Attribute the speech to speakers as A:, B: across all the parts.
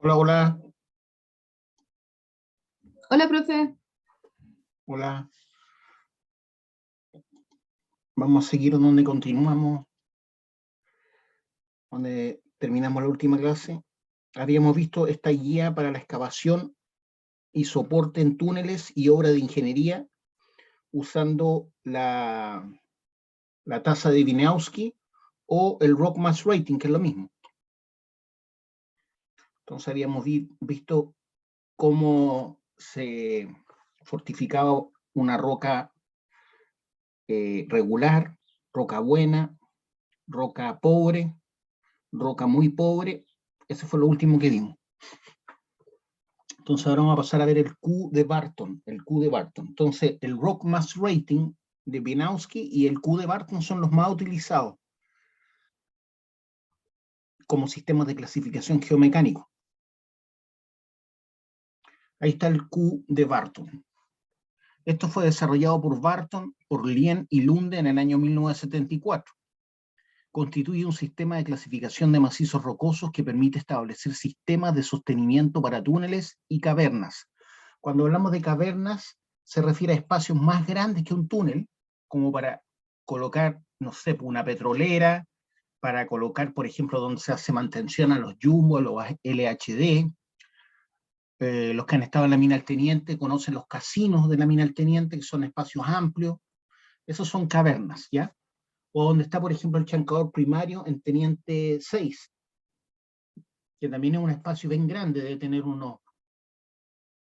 A: Hola, hola,
B: Hola, profe.
A: hola. Vamos a seguir donde continuamos, donde terminamos la última clase. Habíamos visto esta guía para la excavación y soporte en túneles y obra de ingeniería usando la tasa de Wieniawski o el Rock Mass Rating, que es lo mismo. Entonces habíamos visto cómo se fortificaba una roca regular, roca buena, roca pobre, roca muy pobre. Eso fue lo último que vimos. Entonces ahora vamos a pasar a ver el Q de Barton. Entonces el Rock Mass Rating de Wieniawski y el Q de Barton son los más utilizados como sistemas de clasificación geomecánico. Ahí está el Q de Barton. Esto fue desarrollado por Barton, por Lien y Lunde en el año 1974. Constituye un sistema de clasificación de macizos rocosos que permite establecer sistemas de sostenimiento para túneles y cavernas. Cuando hablamos de cavernas, se refiere a espacios más grandes que un túnel, como para colocar, no sé, una petrolera, para colocar, por ejemplo, donde se hace mantención a los Jumbo, a los LHD. Los que han estado en la mina del Teniente conocen los casinos de la mina del Teniente, que son espacios amplios. Esos son cavernas, ¿ya? O donde está, por ejemplo, el chancador primario en Teniente 6, que también es un espacio bien grande, debe tener unos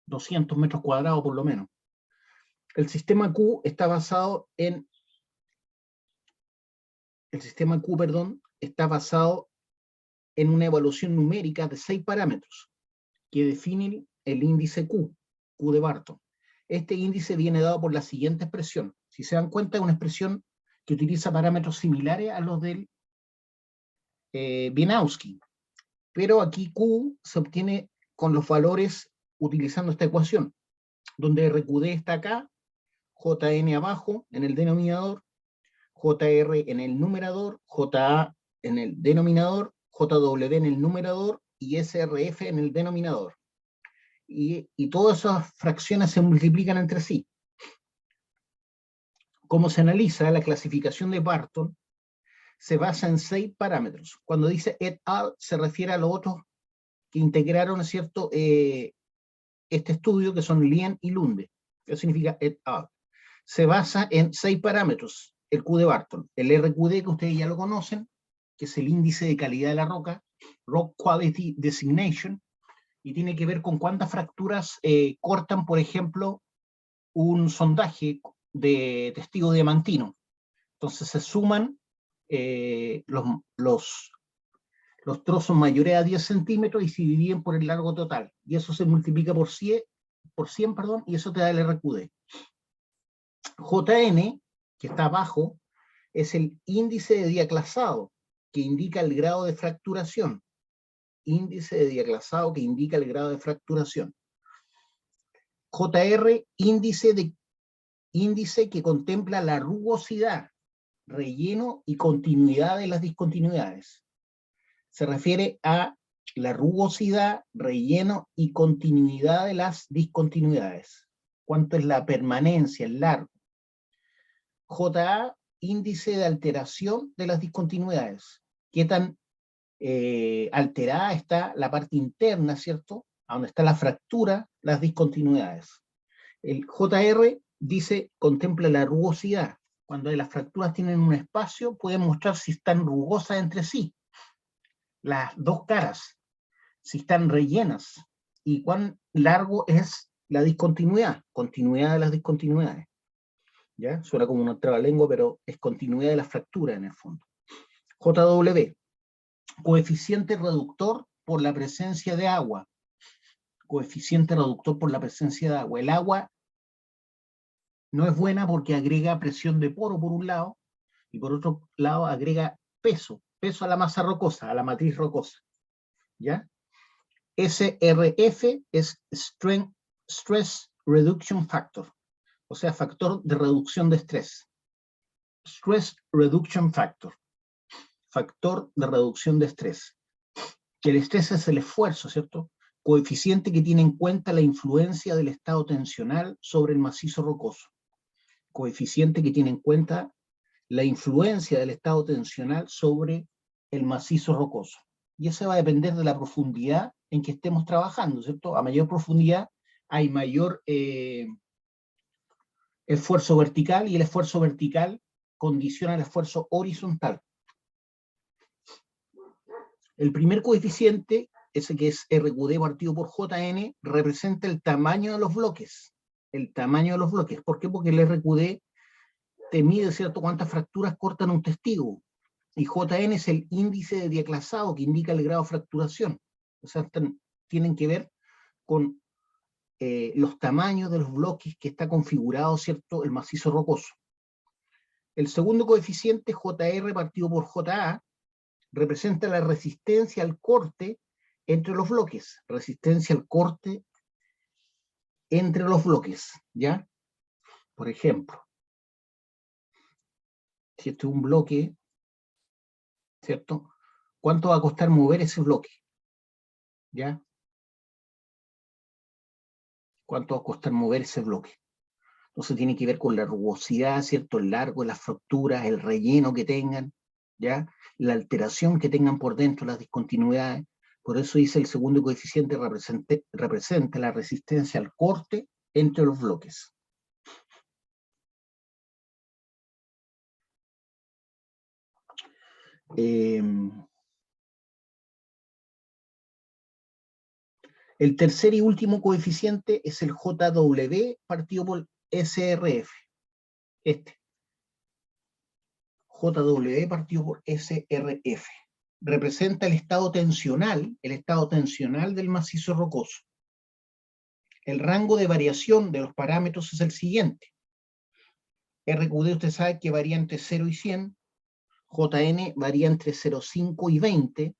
A: 200 metros cuadrados por lo menos. El sistema Q está basado en, está basado en una evaluación numérica de 6 parámetros que definen el índice Q de Barton. Este índice viene dado por la siguiente expresión. Si se dan cuenta, es una expresión que utiliza parámetros similares a los del Wieniawski, pero aquí Q se obtiene con los valores utilizando esta ecuación, donde RQD está acá, JN abajo en el denominador, JR en el numerador, JA en el denominador, JW en el numerador y SRF en el denominador. Y todas esas fracciones se multiplican entre sí. Como se analiza la clasificación de Barton, se basa en 6 parámetros. Cuando dice et al, se refiere a los otros que integraron, ¿cierto?, este estudio, que son Lien y Lunde. Eso significa et al. Se basa en 6 parámetros, el Q de Barton. El RQD, que ustedes ya lo conocen, que es el índice de calidad de la roca, Rock Quality Designation, y tiene que ver con cuántas fracturas cortan, por ejemplo, un sondaje de testigo diamantino. Entonces se suman los trozos mayores a 10 centímetros y se dividen por el largo total. Y eso se multiplica por 100, y eso te da el RQD. JN, que está abajo, es el índice de diaclasado, que indica el grado de fracturación. Índice de diaclasado que indica el grado de fracturación. JR, índice que contempla la rugosidad, relleno y continuidad de las discontinuidades. Se refiere a la rugosidad, relleno y continuidad de las discontinuidades. ¿Cuánto es la permanencia, el largo? JA, índice de alteración de las discontinuidades. ¿Qué tan alterada está la parte interna, ¿cierto? A donde está la fractura, las discontinuidades. El JR dice, contempla la rugosidad. Cuando las fracturas tienen un espacio, pueden mostrar si están rugosas entre sí. Las dos caras, si están rellenas, y cuán largo es la discontinuidad, continuidad de las discontinuidades. ¿Ya? Suena como una trabalengua, pero es continuidad de la fractura en el fondo. JW, coeficiente reductor por la presencia de agua. Coeficiente reductor por la presencia de agua. El agua no es buena porque agrega presión de poro por un lado, y por otro lado agrega peso a la masa rocosa, a la matriz rocosa. ¿Ya? SRF es Stress Reduction Factor, o sea, factor de reducción de estrés. Stress Reduction Factor, factor de reducción de estrés. Que el estrés es el esfuerzo, ¿cierto? Coeficiente que tiene en cuenta la influencia del estado tensional sobre el macizo rocoso. Coeficiente que tiene en cuenta la influencia del estado tensional sobre el macizo rocoso. Y eso va a depender de la profundidad en que estemos trabajando, ¿cierto? A mayor profundidad hay mayor esfuerzo vertical, y el esfuerzo vertical condiciona el esfuerzo horizontal. El primer coeficiente, ese que es RQD partido por JN, representa el tamaño de los bloques. El tamaño de los bloques. ¿Por qué? Porque el RQD te mide, ¿cierto?, cuántas fracturas cortan un testigo. Y JN es el índice de diaclasado que indica el grado de fracturación. O sea, tienen que ver con los tamaños de los bloques que está configurado, ¿cierto?, el macizo rocoso. El segundo coeficiente, JR partido por JA, representa la resistencia al corte entre los bloques. Resistencia al corte entre los bloques, ¿ya? Por ejemplo, si este es un bloque, ¿cierto? ¿Cuánto va a costar mover ese bloque? ¿Ya? ¿Cuánto va a costar mover ese bloque? Entonces tiene que ver con la rugosidad, ¿cierto? El largo de las fracturas, el relleno que tengan, ¿ya? La alteración que tengan por dentro, las discontinuidades. Por eso dice el segundo coeficiente representa la resistencia al corte entre los bloques. El tercer y último coeficiente es el JW partido por SRF. Este. JW partido por SRF. Representa el estado tensional del macizo rocoso. El rango de variación de los parámetros es el siguiente. RQD usted sabe que varía entre 0 y 100, JN varía entre 0,5 y 20,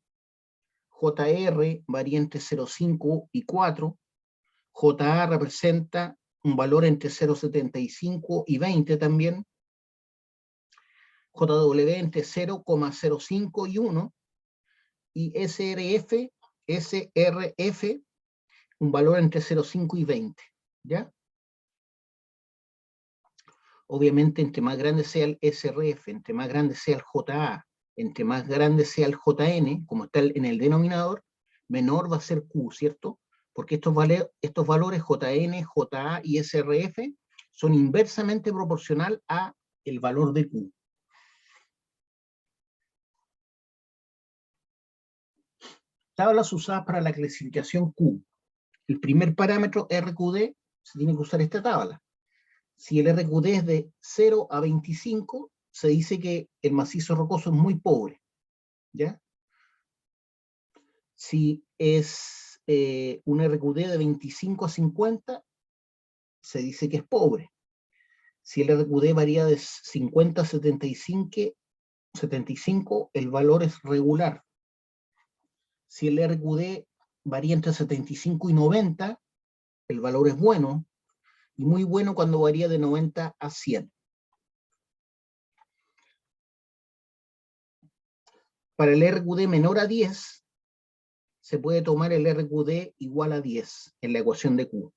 A: JR varía entre 0,5 y 4, JA representa un valor entre 0,75 y 20 también, JW entre 0,05 y 1, y SRF un valor entre 0,5 y 20, ¿ya? Obviamente, entre más grande sea el SRF, entre más grande sea el JA, entre más grande sea el JN, como está en el denominador, menor va a ser Q, ¿cierto? Porque estos valores JN, JA y SRF son inversamente proporcional a el valor de Q. Tablas usadas para la clasificación Q. El primer parámetro RQD, se tiene que usar esta tabla. Si el RQD es de 0 a 25, se dice que el macizo rocoso es muy pobre, ¿ya? Si es un RQD de 25 a 50, se dice que es pobre. Si el RQD varía de 50 a 75, el valor es regular. Si el RQD varía entre 75 y 90, el valor es bueno, y muy bueno cuando varía de 90 a 100. Para el RQD menor a 10, se puede tomar el RQD igual a 10 en la ecuación de Q.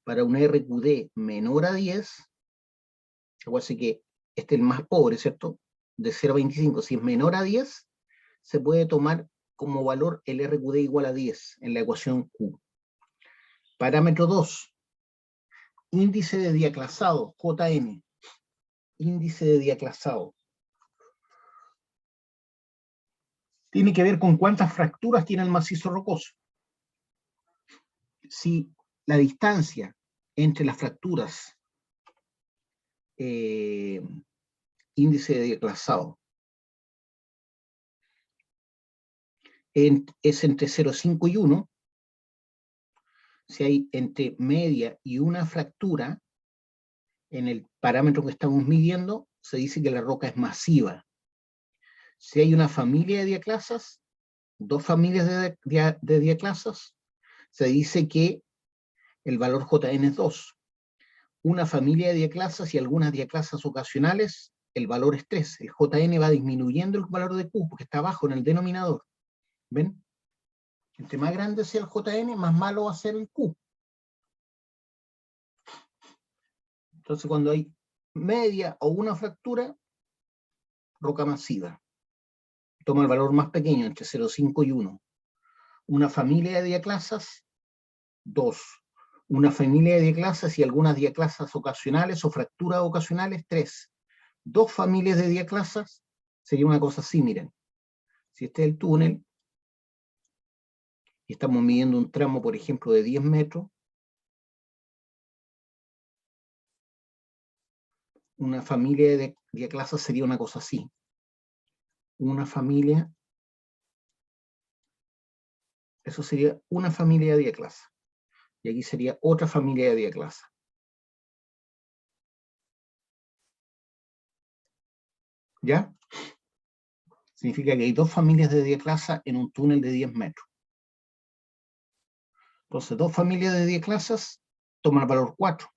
A: Para un RQD menor a 10, así que este es el más pobre, ¿cierto? De 0 a 25, si es menor a 10, se puede tomar como valor el RQD igual a 10 en la ecuación Q. Parámetro 2, índice de diaclasado, JN. Índice de diaclasado. Tiene que ver con cuántas fracturas tiene el macizo rocoso. Si la distancia entre las fracturas, índice de diaclasado, es entre 0,5 y 1, si hay entre media y una fractura, en el parámetro que estamos midiendo, se dice que la roca es masiva. Si hay una familia de diaclasas, dos familias de diaclasas, se dice que el valor JN es 2. Una familia de diaclasas y algunas diaclasas ocasionales, el valor es 3. El JN va disminuyendo el valor de Q, porque está abajo en el denominador. ¿Ven? Entre más grande sea el JN, más malo va a ser el Q. Entonces, cuando hay media o una fractura, roca masiva. Toma el valor más pequeño, entre 0,5 y 1. Una familia de diaclasas, 2. Una familia de diaclasas y algunas diaclasas ocasionales o fracturas ocasionales, 3. 2 familias de diaclasas, sería una cosa así, miren. Si este es el túnel, y estamos midiendo un tramo, por ejemplo, de 10 metros, una familia de diaclasas sería una cosa así. Una familia, eso sería una familia de diaclasas. Y aquí sería otra familia de diaclasas. ¿Ya? Significa que hay 2 familias de diaclasas en un túnel de 10 metros. Entonces, 2 familias de diaclasas toman el valor 4.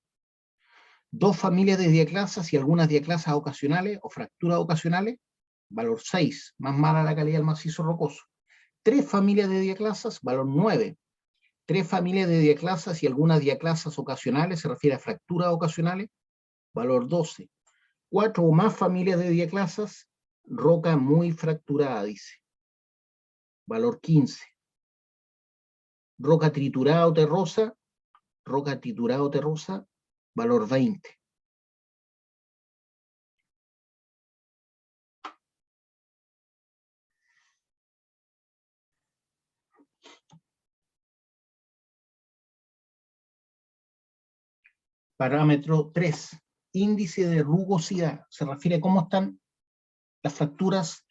A: 2 familias de diaclasas y algunas diaclasas ocasionales o fracturas ocasionales, valor 6, más mala la calidad del macizo rocoso. 3 familias de diaclasas, valor 9. 3 familias de diaclasas y algunas diaclasas ocasionales, se refiere a fracturas ocasionales, valor 12. 4 o más familias de diaclasas, roca muy fracturada, dice, valor 15. Roca triturada o terrosa, valor 20. Parámetro 3, índice de rugosidad, se refiere a cómo están las fracturas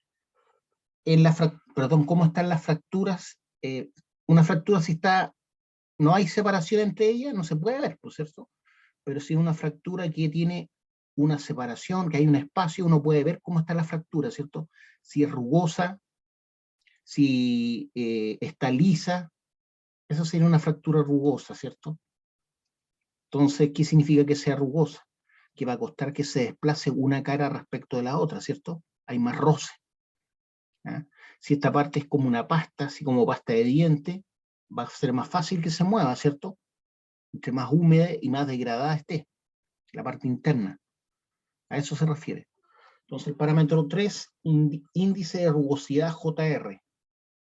A: cómo están las fracturas. Una fractura, si no hay separación entre ellas, no se puede ver, ¿por cierto? Pero si es una fractura que tiene una separación, que hay un espacio, uno puede ver cómo está la fractura, ¿cierto? Si es rugosa, si está lisa, eso sería una fractura rugosa, ¿cierto? Entonces, ¿qué significa que sea rugosa? Que va a costar que se desplace una cara respecto de la otra, ¿cierto? Hay más roce. ¿Ah? Si esta parte es como una pasta, así como pasta de diente, va a ser más fácil que se mueva, ¿cierto? Entre más húmeda y más degradada esté, la parte interna. A eso se refiere. Entonces, el parámetro 3, índice de rugosidad JR.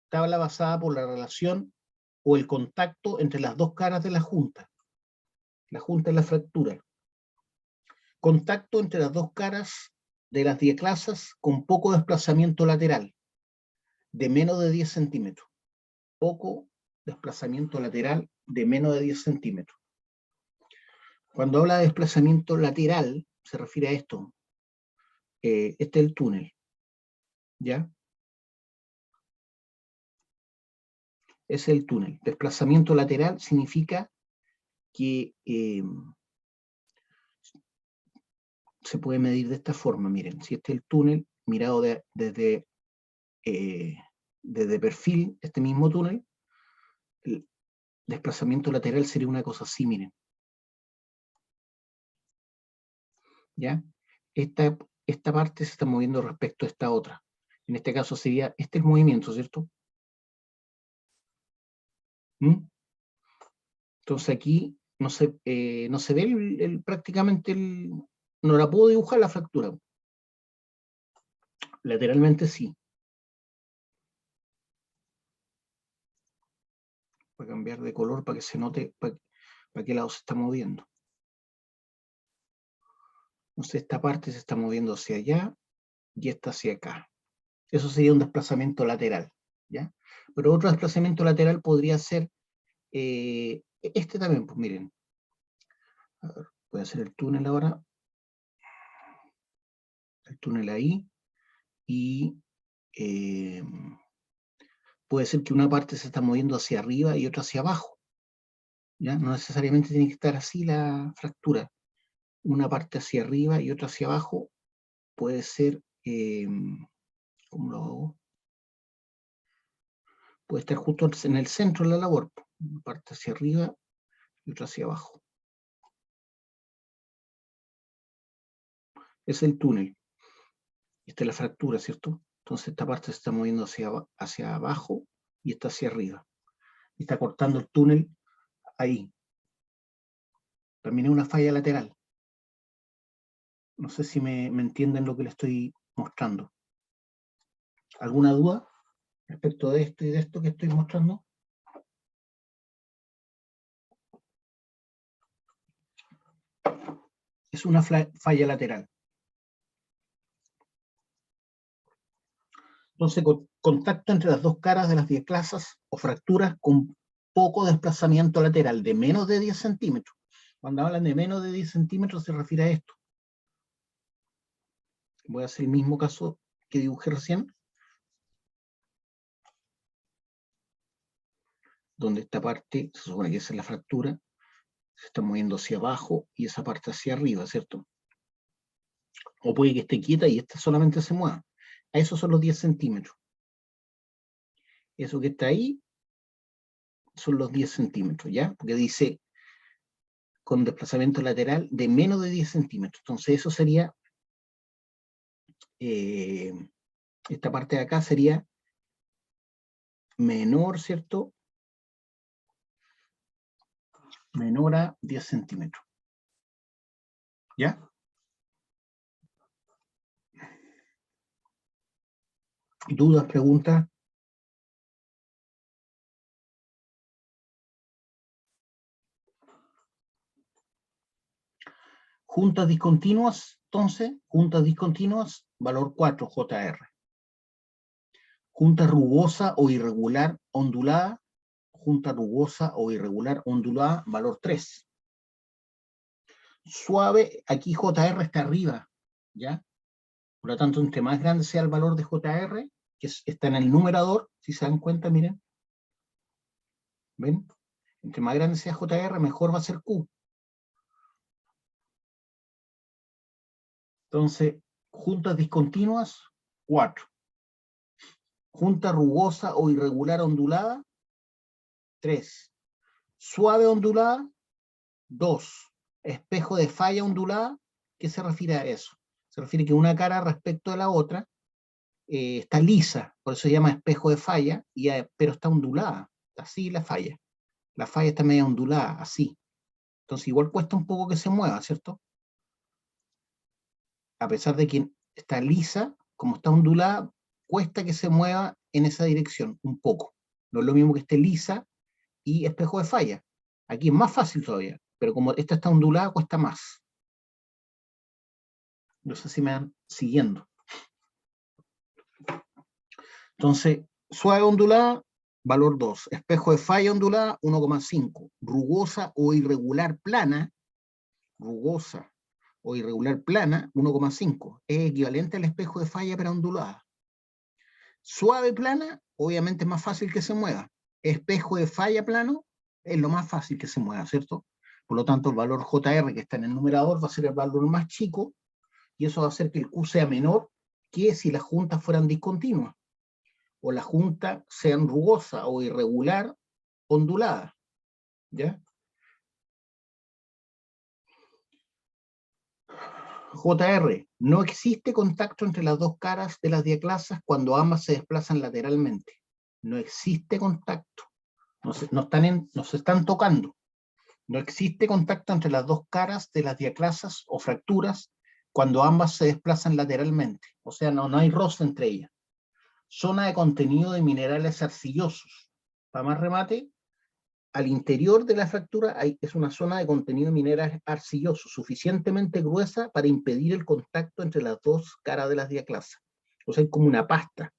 A: Tabla basada por la relación o el contacto entre las dos caras de la junta. La junta es la fractura. Contacto entre las dos caras de las diaclasas con poco desplazamiento lateral, de menos de 10 centímetros. Poco desplazamiento lateral de menos de 10 centímetros. Cuando habla de desplazamiento lateral, se refiere a esto. Este es el túnel, ¿ya? Es el túnel. Desplazamiento lateral significa que se puede medir de esta forma. Miren, si este es el túnel, mirado desde perfil, este mismo túnel, el desplazamiento lateral sería una cosa así, miren. ¿Ya? Esta parte se está moviendo respecto a esta otra. En este caso sería, este es el movimiento, ¿cierto? ¿Mm? Entonces aquí no se ve prácticamente no la puedo dibujar la fractura. Lateralmente sí. Voy a cambiar de color para que se note para qué lado se está moviendo. Entonces esta parte se está moviendo hacia allá y esta hacia acá. Eso sería un desplazamiento lateral, ¿ya? Pero otro desplazamiento lateral podría ser este también, pues miren. A ver, voy a hacer el túnel ahora. El túnel ahí. Y puede ser que una parte se está moviendo hacia arriba y otra hacia abajo. ¿Ya? No necesariamente tiene que estar así la fractura. Una parte hacia arriba y otra hacia abajo puede ser, ¿cómo lo hago? Puede estar justo en el centro de la labor. Una parte hacia arriba y otra hacia abajo. Es el túnel. Esta es la fractura, ¿cierto? Entonces esta parte se está moviendo hacia abajo y esta hacia arriba. y está cortando el túnel ahí. También es una falla lateral. No sé si me entienden lo que les estoy mostrando. ¿Alguna duda respecto de esto y de esto que estoy mostrando? Es una falla lateral. Entonces, contacto entre las dos caras de las diaclasas o fracturas con poco desplazamiento lateral, de menos de 10 centímetros. Cuando hablan de menos de 10 centímetros se refiere a esto. Voy a hacer el mismo caso que dibujé recién, donde esta parte, se supone que esa es la fractura, se está moviendo hacia abajo y esa parte hacia arriba, ¿cierto? O puede que esté quieta y esta solamente se mueva. A esos son los 10 centímetros. Eso que está ahí son los 10 centímetros, ¿ya? Porque dice con desplazamiento lateral de menos de 10 centímetros. Entonces eso sería, esta parte de acá sería menor, ¿cierto? Menor a 10 centímetros. ¿Ya? ¿Dudas, preguntas? Juntas discontinuas, entonces, juntas discontinuas, valor 4, JR. Junta rugosa o irregular ondulada, junta rugosa o irregular ondulada, valor 3. Suave, aquí JR está arriba, ¿ya? Por lo tanto, entre más grande sea el valor de JR, que está en el numerador, si se dan cuenta, miren. ¿Ven? Entre más grande sea JR, mejor va a ser Q. Entonces, juntas discontinuas, 4. Junta rugosa o irregular ondulada, 3. Suave ondulada, 2. Espejo de falla ondulada, ¿qué se refiere a eso? Se refiere que una cara respecto de la otra está lisa, por eso se llama espejo de falla, pero está ondulada, así la falla. La falla está media ondulada, así. Entonces igual cuesta un poco que se mueva, ¿cierto? A pesar de que está lisa, como está ondulada, cuesta que se mueva en esa dirección, un poco. No es lo mismo que esté lisa y espejo de falla. Aquí es más fácil todavía, pero como esta está ondulada, cuesta más. No sé si me van siguiendo. Entonces, suave ondulada, valor 2. Espejo de falla ondulada, 1,5. Rugosa o irregular plana, rugosa o irregular plana, 1,5. Es equivalente al espejo de falla pero ondulada. Suave plana, obviamente es más fácil que se mueva. Espejo de falla plano es lo más fácil que se mueva, ¿cierto? Por lo tanto, el valor JR que está en el numerador va a ser el valor más chico y eso va a hacer que el Q sea menor que si las juntas fueran discontinuas o la junta sean rugosa o irregular ondulada, ¿ya? JR, no existe contacto entre las dos caras de las diaclasas cuando ambas se desplazan lateralmente. No existe contacto. No se están tocando. No existe contacto entre las dos caras de las diaclasas o fracturas cuando ambas se desplazan lateralmente. O sea, no hay roce entre ellas. Zona de contenido de minerales arcillosos. Para más remate, al interior de la fractura es una zona de contenido de minerales arcillosos suficientemente gruesa para impedir el contacto entre las dos caras de las diaclasas. O sea, es como una pasta.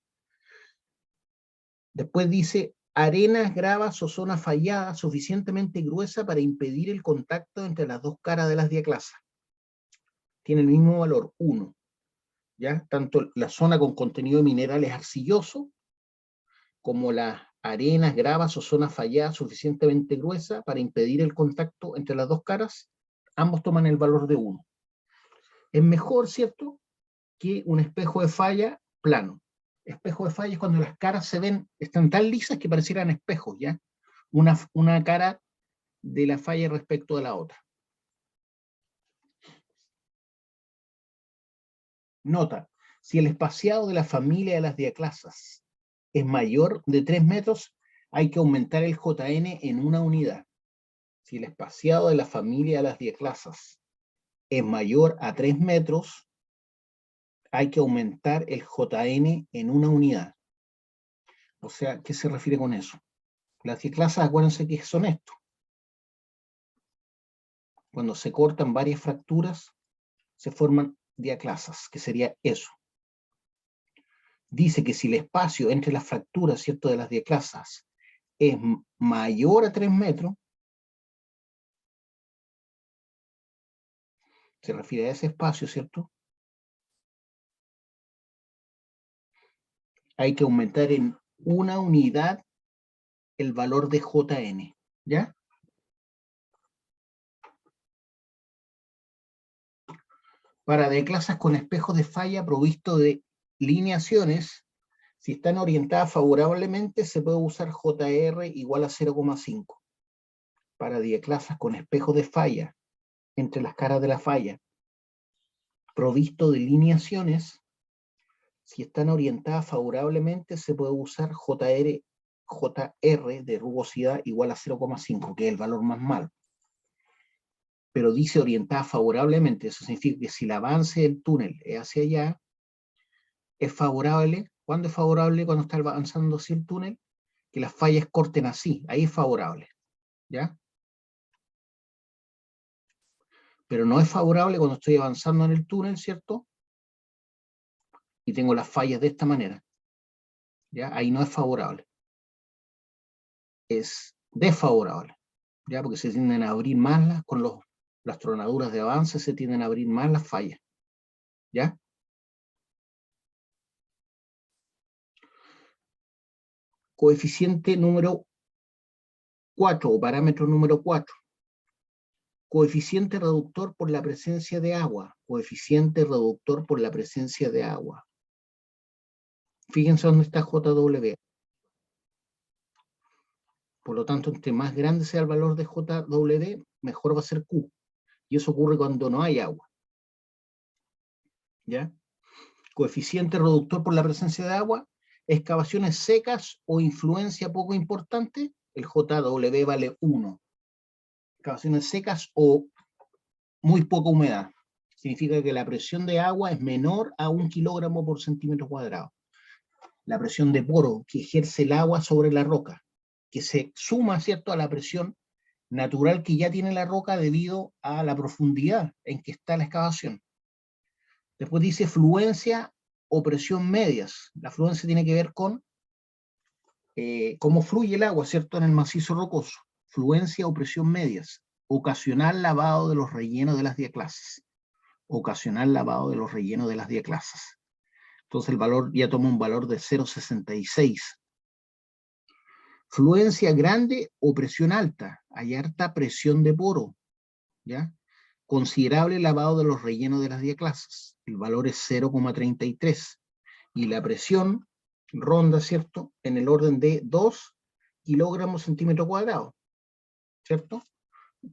A: Después dice, arenas, gravas o zona fallada suficientemente gruesa para impedir el contacto entre las dos caras de las diaclasas. Tiene el mismo valor, 1. ¿Ya? Tanto la zona con contenido de minerales arcillosos como las arenas, gravas o zona fallada suficientemente gruesa para impedir el contacto entre las dos caras, ambos toman el valor de 1. Es mejor, ¿cierto?, que un espejo de falla plano. Espejo de falla es cuando las caras se ven, están tan lisas que parecieran espejos, ¿ya? Una cara de la falla respecto de la otra. Nota, si el espaciado de la familia de las diaclasas es mayor de 3 metros, hay que aumentar el JN en una unidad. Si el espaciado de la familia de las diaclasas es mayor a 3 metros, hay que aumentar el JN en una unidad. O sea, ¿qué se refiere con eso? Las diaclasas, acuérdense que son esto. Cuando se cortan varias fracturas, se forman diaclasas, que sería eso. Dice que si el espacio entre las fracturas, ¿cierto?, de las diaclasas es mayor a 3 metros, se refiere a ese espacio, ¿cierto? Hay que aumentar en una unidad el valor de JN, ¿ya? Para diaclasas con espejos de falla provisto de lineaciones, si están orientadas favorablemente, se puede usar JR igual a 0,5. Para diaclasas con espejos de falla entre las caras de la falla, provisto de lineaciones, si están orientadas favorablemente, se puede usar JR de rugosidad igual a 0,5, que es el valor más malo. Pero dice orientada favorablemente, eso significa que si el avance del túnel es hacia allá, es favorable. ¿Cuándo es favorable? Cuando está avanzando hacia el túnel, que las fallas corten así, ahí es favorable, ¿ya? Pero no es favorable cuando estoy avanzando en el túnel, ¿cierto? Y tengo las fallas de esta manera, ¿ya? Ahí no es favorable. Es desfavorable, ¿ya? Porque se tienden a abrir más con las tronaduras de avance, se tienden a abrir más las fallas, ¿ya? Coeficiente número 4, o parámetro número 4. Coeficiente reductor por la presencia de agua. Coeficiente reductor por la presencia de agua. Fíjense dónde está JW. Por lo tanto, entre más grande sea el valor de JW, mejor va a ser Q. Y eso ocurre cuando no hay agua, ¿ya? Coeficiente reductor por la presencia de agua. Excavaciones secas o influencia poco importante, el JW vale 1. Excavaciones secas o muy poca humedad. Significa que la presión de agua es menor a 1 kilogramo por centímetro cuadrado. La presión de poro que ejerce el agua sobre la roca, que se suma, ¿cierto?, a la presión natural que ya tiene la roca debido a la profundidad en que está la excavación. Después dice fluencia o presión medias. La fluencia tiene que ver con cómo fluye el agua, ¿cierto?, en el macizo rocoso. Fluencia o presión medias. Ocasional lavado de los rellenos de las diaclasas. Ocasional lavado de los rellenos de las diaclasas. Entonces el valor ya toma un valor de 0,66. Fluencia grande o presión alta. Hay harta presión de poro, ¿ya? Considerable lavado de los rellenos de las diaclasas. El valor es 0,33. Y la presión ronda, ¿cierto?, en el orden de 2 kilogramos centímetro cuadrado, ¿cierto?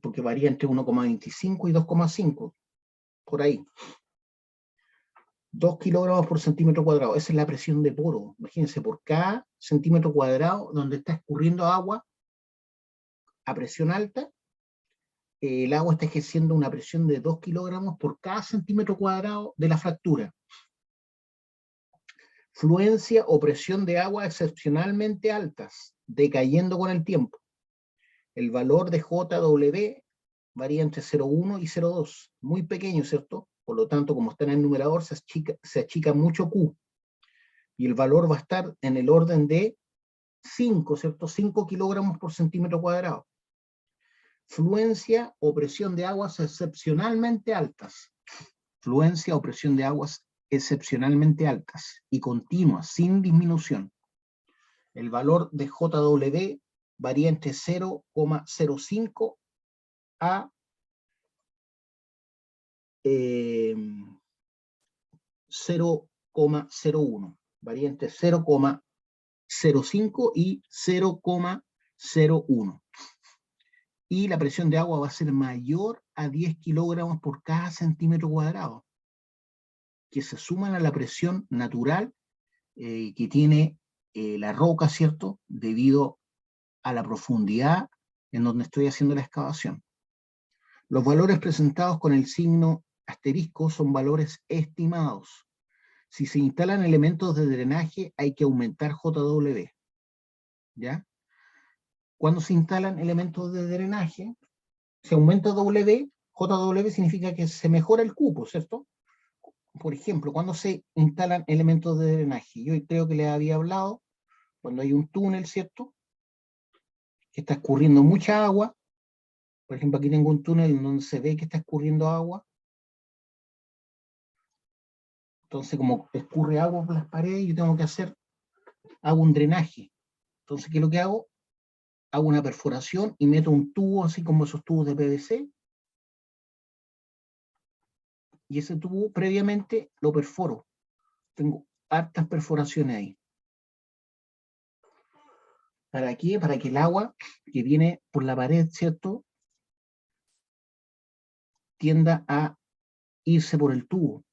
A: Porque varía entre 1,25 y 2,5, por ahí. 2 kilogramos por centímetro cuadrado, esa es la presión de poro. Imagínense, por cada centímetro cuadrado donde está escurriendo agua a presión alta, el agua está ejerciendo una presión de 2 kilogramos por cada centímetro cuadrado de la fractura. Fluencia o presión de agua excepcionalmente altas, decayendo con el tiempo. El valor de JW varía entre 0,1 y 0,2, muy pequeño, ¿cierto? Por lo tanto, como está en el numerador, se achica mucho Q. Y el valor va a estar en el orden de 5, ¿cierto? 5 kilogramos por centímetro cuadrado. Fluencia o presión de aguas excepcionalmente altas. Fluencia o presión de aguas excepcionalmente altas y continuas, sin disminución. El valor de JW varía entre 0,05 a 0,01. Varía entre 0,05 y 0,01. Y la presión de agua va a ser mayor a 10 kilogramos por cada centímetro cuadrado, que se suman a la presión natural que tiene la roca, ¿cierto?, debido a la profundidad en donde estoy haciendo la excavación. Los valores presentados con el signo asterisco son valores estimados. Si se instalan elementos de drenaje, hay que aumentar JW. ¿Ya? Cuando se instalan elementos de drenaje, se aumenta W, JW significa que se mejora el cupo, ¿cierto? Por ejemplo, cuando se instalan elementos de drenaje, yo creo que les había hablado, cuando hay un túnel, ¿cierto? Que está escurriendo mucha agua. Por ejemplo, aquí tengo un túnel donde se ve que está escurriendo agua. Entonces, como escurre agua por las paredes, yo tengo que hago un drenaje. Entonces, ¿qué es lo que hago? Hago una perforación y meto un tubo, así como esos tubos de PVC, y ese tubo previamente lo perforo. Tengo hartas perforaciones ahí. ¿Para qué? Para que el agua que viene por la pared, ¿cierto?, tienda a irse por el tubo,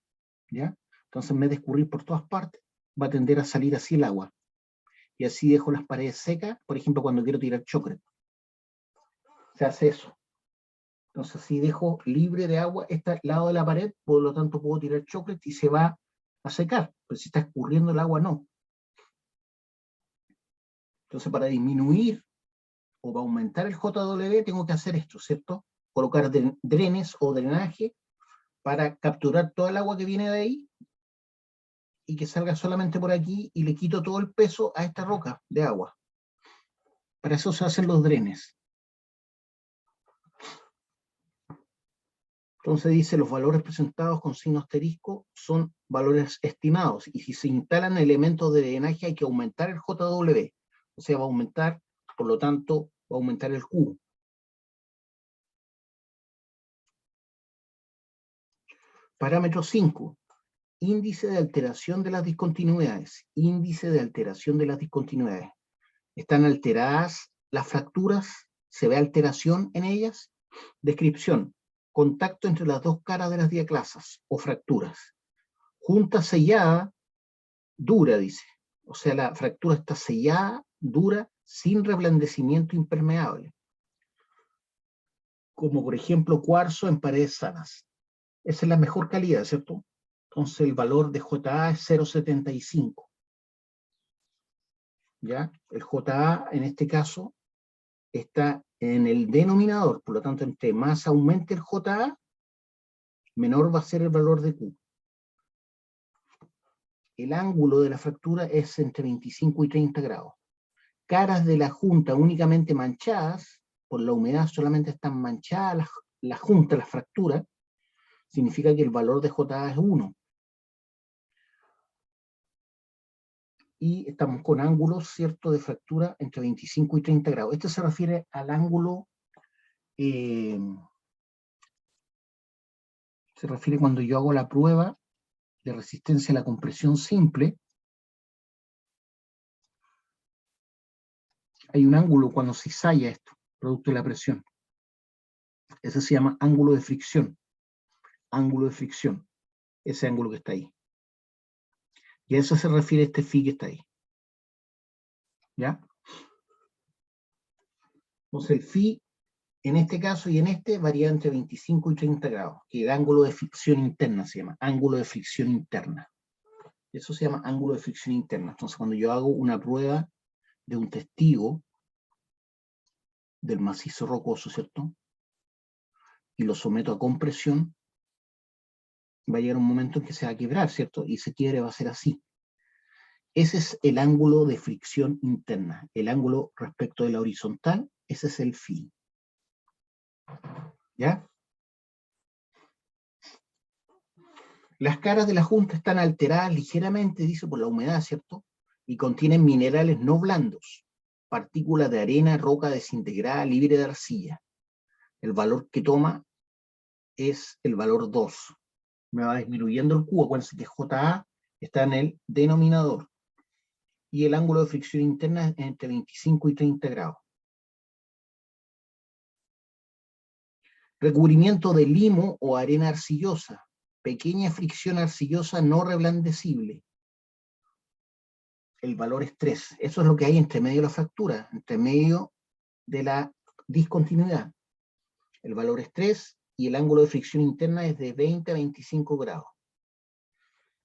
A: ¿ya? Entonces, en vez de escurrir por todas partes, va a tender a salir así el agua. Y así dejo las paredes secas, por ejemplo, cuando quiero tirar chocre. Se hace eso. Entonces, si dejo libre de agua este lado de la pared, por lo tanto puedo tirar chocre y se va a secar. Pero si está escurriendo el agua, no. Entonces, para disminuir o para aumentar el JW, tengo que hacer esto, ¿cierto? Colocar drenes o drenaje para capturar toda el agua que viene de ahí y que salga solamente por aquí, y le quito todo el peso a esta roca de agua. Para eso se hacen los drenes. Entonces dice, los valores presentados con signo asterisco son valores estimados, y si se instalan elementos de drenaje hay que aumentar el JW, o sea, va a aumentar, por lo tanto, va a aumentar el Q. Parámetro 5. Índice de alteración de las discontinuidades. Índice de alteración de las discontinuidades. ¿Están alteradas las fracturas? ¿Se ve alteración en ellas? Descripción. Contacto entre las dos caras de las diaclasas o fracturas. Junta sellada, dura, dice. O sea, la fractura está sellada, dura, sin reblandecimiento impermeable. Como por ejemplo cuarzo en paredes sanas. Esa es la mejor calidad, ¿cierto? Entonces el valor de JA es 0,75. ¿Ya? El JA en este caso está en el denominador, por lo tanto, entre más aumente el JA, menor va a ser el valor de Q. El ángulo de la fractura es entre 25 y 30 grados. Caras de la junta únicamente manchadas, por la humedad solamente están manchadas la junta, las fracturas, significa que el valor de JA es 1. Y estamos con ángulos, ¿cierto?, de fractura entre 25 y 30 grados. Esto se refiere al ángulo, se refiere cuando yo hago la prueba de resistencia a la compresión simple. Hay un ángulo cuando se ensaya esto, producto de la presión. Ese se llama ángulo de fricción. Ángulo de fricción. Ese ángulo que está ahí. Y a eso se refiere este phi que está ahí. ¿Ya? Entonces el phi, en este caso y en este, varía entre 25 y 30 grados, que el ángulo de fricción interna se llama, ángulo de fricción interna. Eso se llama ángulo de fricción interna. Entonces cuando yo hago una prueba de un testigo del macizo rocoso, ¿cierto?, y lo someto a compresión, va a llegar un momento en que se va a quebrar, ¿cierto? Y ese quiebre va a ser así. Ese es el ángulo de fricción interna. El ángulo respecto de la horizontal, ese es el phi. ¿Ya? Las caras de la junta están alteradas ligeramente, dice, por la humedad, ¿cierto? Y contienen minerales no blandos, partículas de arena, roca desintegrada, libre de arcilla. El valor que toma es el valor 2. Me va disminuyendo el Q, acuérdense que JA está en el denominador. Y el ángulo de fricción interna es entre 25 y 30 grados. Recubrimiento de limo o arena arcillosa. Pequeña fricción arcillosa no reblandecible. El valor es 3. Eso es lo que hay entre medio de la fractura. Entre medio de la discontinuidad. El valor es 3 y el ángulo de fricción interna es de 20 a 25 grados.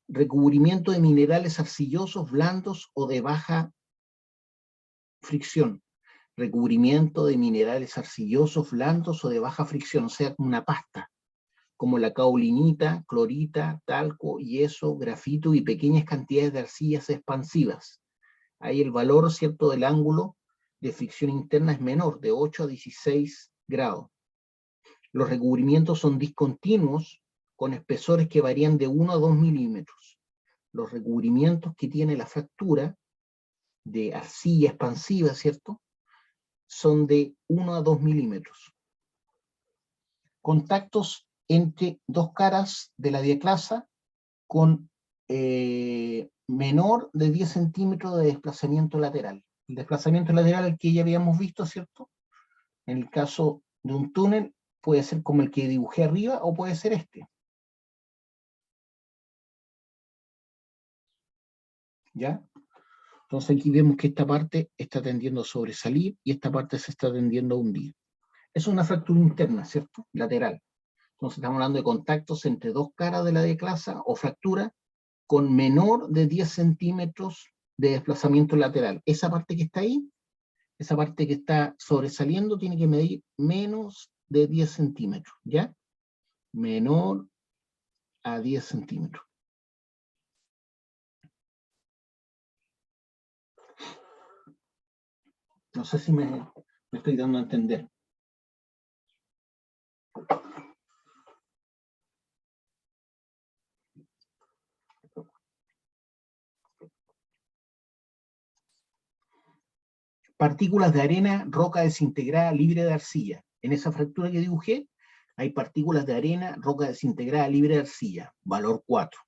A: Recubrimiento de minerales arcillosos, blandos o de baja fricción. Recubrimiento de minerales arcillosos, blandos o de baja fricción, o sea, una pasta, como la caolinita, clorita, talco, yeso, grafito y pequeñas cantidades de arcillas expansivas. Ahí el valor, ¿cierto?, del ángulo de fricción interna es menor, de 8 a 16 grados. Los recubrimientos son discontinuos, con espesores que varían de 1 a 2 milímetros. Los recubrimientos que tiene la fractura de arcilla expansiva, ¿cierto?, son de 1 a 2 milímetros. Contactos entre dos caras de la diaclasa con menor de 10 centímetros de desplazamiento lateral. El desplazamiento lateral, el que ya habíamos visto, ¿cierto? En el caso de un túnel, puede ser como el que dibujé arriba o puede ser este. ¿Ya? Entonces aquí vemos que esta parte está tendiendo a sobresalir y esta parte se está tendiendo a hundir. Es una fractura interna, ¿cierto? Lateral. Entonces estamos hablando de contactos entre dos caras de la diaclasa o fractura con menor de 10 centímetros de desplazamiento lateral. Esa parte que está ahí, esa parte que está sobresaliendo, tiene que medir menos de 10 centímetros, ¿ya? Menor a 10 centímetros. No sé si me estoy dando a entender. Partículas de arena, roca desintegrada libre de arcilla. En esa fractura que dibujé, hay partículas de arena, roca desintegrada libre de arcilla, valor 4.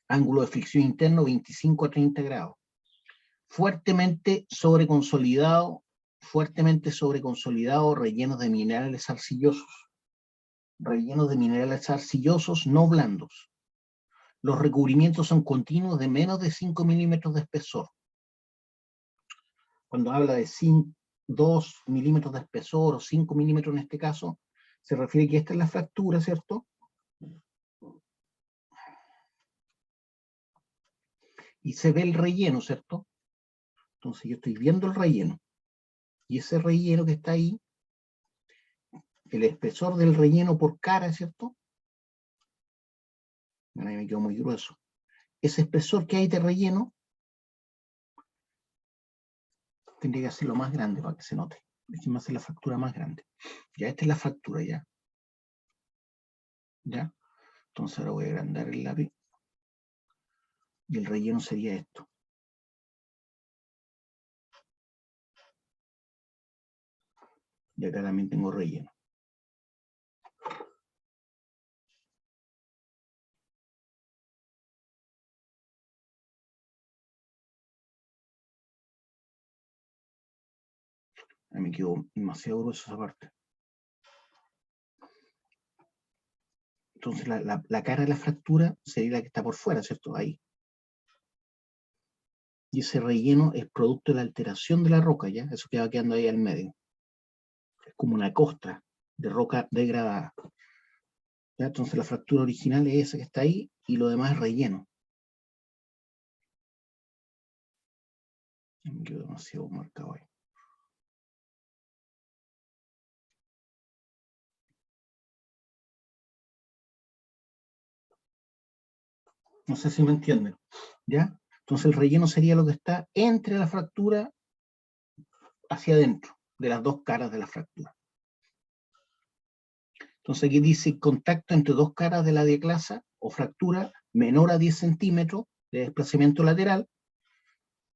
A: Ángulo de fricción interno 25 a 30 grados. Fuertemente sobreconsolidado, rellenos de minerales arcillosos. Rellenos de minerales arcillosos no blandos. Los recubrimientos son continuos de menos de 5 milímetros de espesor. Cuando habla de 2 milímetros de espesor o 5 milímetros en este caso, se refiere que esta es la fractura, ¿cierto? Y se ve el relleno, ¿cierto? Entonces yo estoy viendo el relleno. Y ese relleno que está ahí, el espesor del relleno por cara, ¿cierto? A mí me quedó muy grueso. Ese espesor que hay de relleno, tendría que hacerlo más grande para que se note. Déjenme hacer la fractura más grande. Ya, esta es la fractura, ya. ¿Ya? Entonces ahora voy a agrandar el lápiz. Y el relleno sería esto. Y acá también tengo relleno. A mí me quedó demasiado grueso esa parte. Entonces la cara de la fractura sería la que está por fuera, ¿cierto? Ahí. Y ese relleno es producto de la alteración de la roca, ¿ya? Eso que va quedando ahí al medio. Es como una costra de roca degradada. ¿Ya? Entonces la fractura original es esa que está ahí y lo demás es relleno. Me quedó demasiado marcado ahí. No sé si me entienden, ¿ya? Entonces el relleno sería lo que está entre la fractura hacia adentro, de las dos caras de la fractura. Entonces aquí dice contacto entre dos caras de la diaclasa o fractura menor a 10 centímetros de desplazamiento lateral,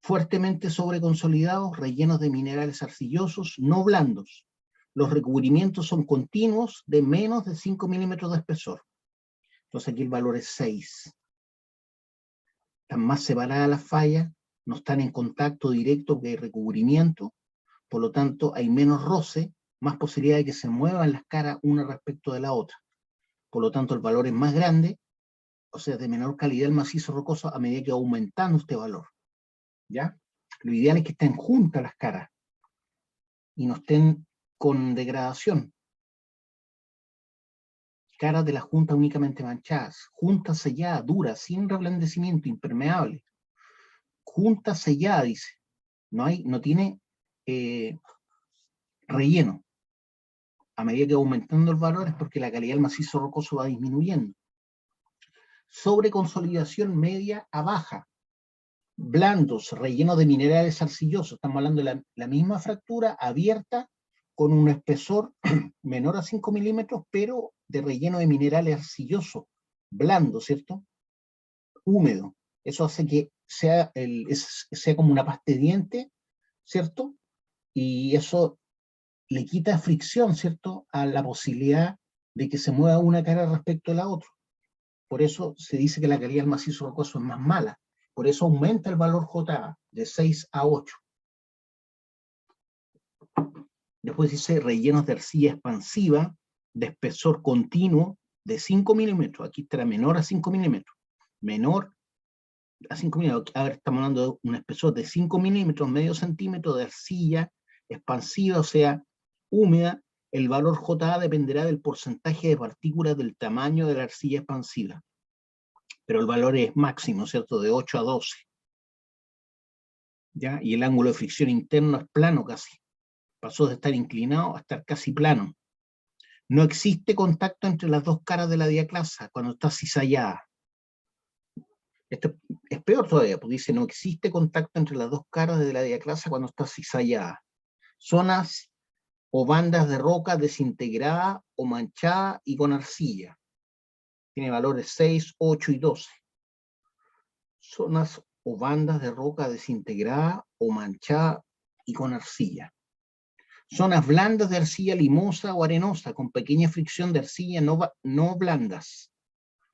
A: fuertemente sobreconsolidados, rellenos de minerales arcillosos, no blandos. Los recubrimientos son continuos de menos de 5 milímetros de espesor. Entonces aquí el valor es 6. Están más separadas las fallas, no están en contacto directo que hay recubrimiento, por lo tanto hay menos roce, más posibilidad de que se muevan las caras una respecto de la otra. Por lo tanto el valor es más grande, o sea, de menor calidad el macizo rocoso a medida que va aumentando este valor. ¿Ya? Lo ideal es que estén juntas las caras. y no estén con degradación. Caras de la junta únicamente manchadas, junta sellada, dura, sin reblandecimiento, impermeable. Junta sellada, dice. No tiene relleno. A medida que va aumentando el valor es porque la calidad del macizo rocoso va disminuyendo. Sobreconsolidación media a baja. Blandos, rellenos de minerales arcillosos. Estamos hablando de la misma fractura abierta con un espesor menor a 5 milímetros, pero de relleno de minerales arcillosos. Blando, ¿cierto? Húmedo. Eso hace que sea como una pasta de diente, ¿cierto? Y eso le quita fricción, ¿cierto?, a la posibilidad de que se mueva una cara respecto a la otra. Por eso se dice que la calidad del macizo rocoso es más mala. Por eso aumenta el valor JA de 6 a 8. Después dice rellenos de arcilla expansiva de espesor continuo de 5 milímetros. Aquí estará menor a 5 milímetros. Menor a 5 milímetros. A ver, estamos hablando de un espesor de 5 milímetros, medio centímetro de arcilla expansiva, o sea, húmeda. El valor JA dependerá del porcentaje de partículas del tamaño de la arcilla expansiva. Pero el valor es máximo, ¿cierto? De 8 a 12. ¿Ya? Y el ángulo de fricción interno es plano casi. Pasó de estar inclinado a estar casi plano. No existe contacto entre las dos caras de la diaclasa cuando está cizallada. Esto es peor todavía, porque dice no existe contacto entre las dos caras de la diaclasa cuando está cizallada. Zonas o bandas de roca desintegrada o manchada y con arcilla. Tiene valores 6, 8 y 12. Zonas o bandas de roca desintegrada o manchada y con arcilla. Zonas blandas de arcilla limosa o arenosa, con pequeña fricción de arcilla no blandas.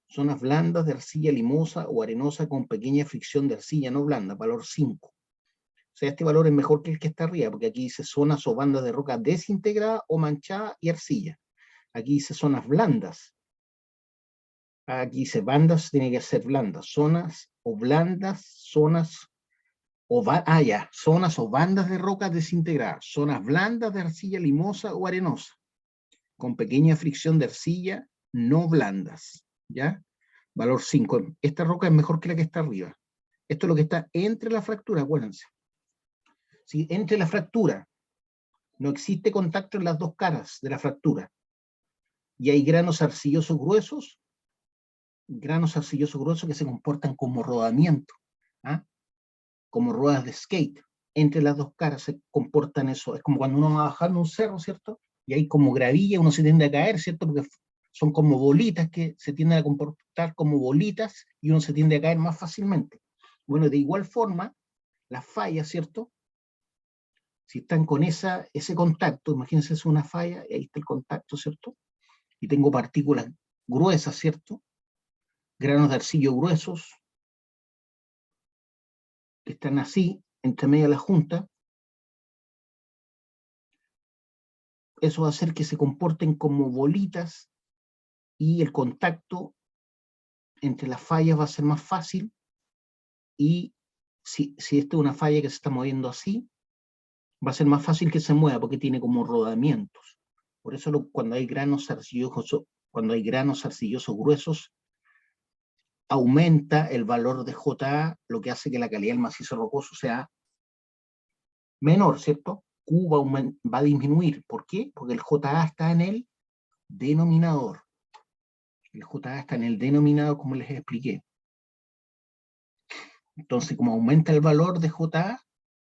A: Zonas blandas de arcilla limosa o arenosa con pequeña fricción de arcilla no blanda, valor 5. O sea, este valor es mejor que el que está arriba, porque aquí dice zonas o bandas de roca desintegrada o manchada y arcilla. Aquí dice zonas blandas. Aquí dice bandas, tiene que ser blandas. Zonas o blandas, zonas o bandas de roca desintegradas. Zonas blandas de arcilla limosa o arenosa, con pequeña fricción de arcilla no blandas. ¿Ya? Valor 5. Esta roca es mejor que la que está arriba. Esto es lo que está entre la fractura, acuérdense. Si entre la fractura no existe contacto en las dos caras de la fractura y hay granos arcillosos gruesos que se comportan como rodamiento, ¿ah? Como ruedas de skate. Entre las dos caras se comportan eso. Es como cuando uno va bajando un cerro, ¿cierto? Y hay como gravilla, uno se tiende a caer, ¿cierto? Porque son como bolitas que se tienden a comportar como bolitas y uno se tiende a caer más fácilmente. Bueno, de igual forma, las fallas, ¿cierto? Si están con ese contacto, imagínense es una falla, y ahí está el contacto, ¿cierto? Y tengo partículas gruesas, ¿cierto? Granos de arcilla gruesos, que están así, entre medio de la junta. Eso va a hacer que se comporten como bolitas y el contacto entre las fallas va a ser más fácil. Y si esta es una falla que se está moviendo así, va a ser más fácil que se mueva porque tiene como rodamientos. Por eso cuando hay granos arcillosos gruesos, aumenta el valor de JA, lo que hace que la calidad del macizo rocoso sea menor, ¿cierto? Q va a disminuir. ¿Por qué? Porque el JA está en el denominador. El JA está en el denominador, como les expliqué. Entonces, como aumenta el valor de JA,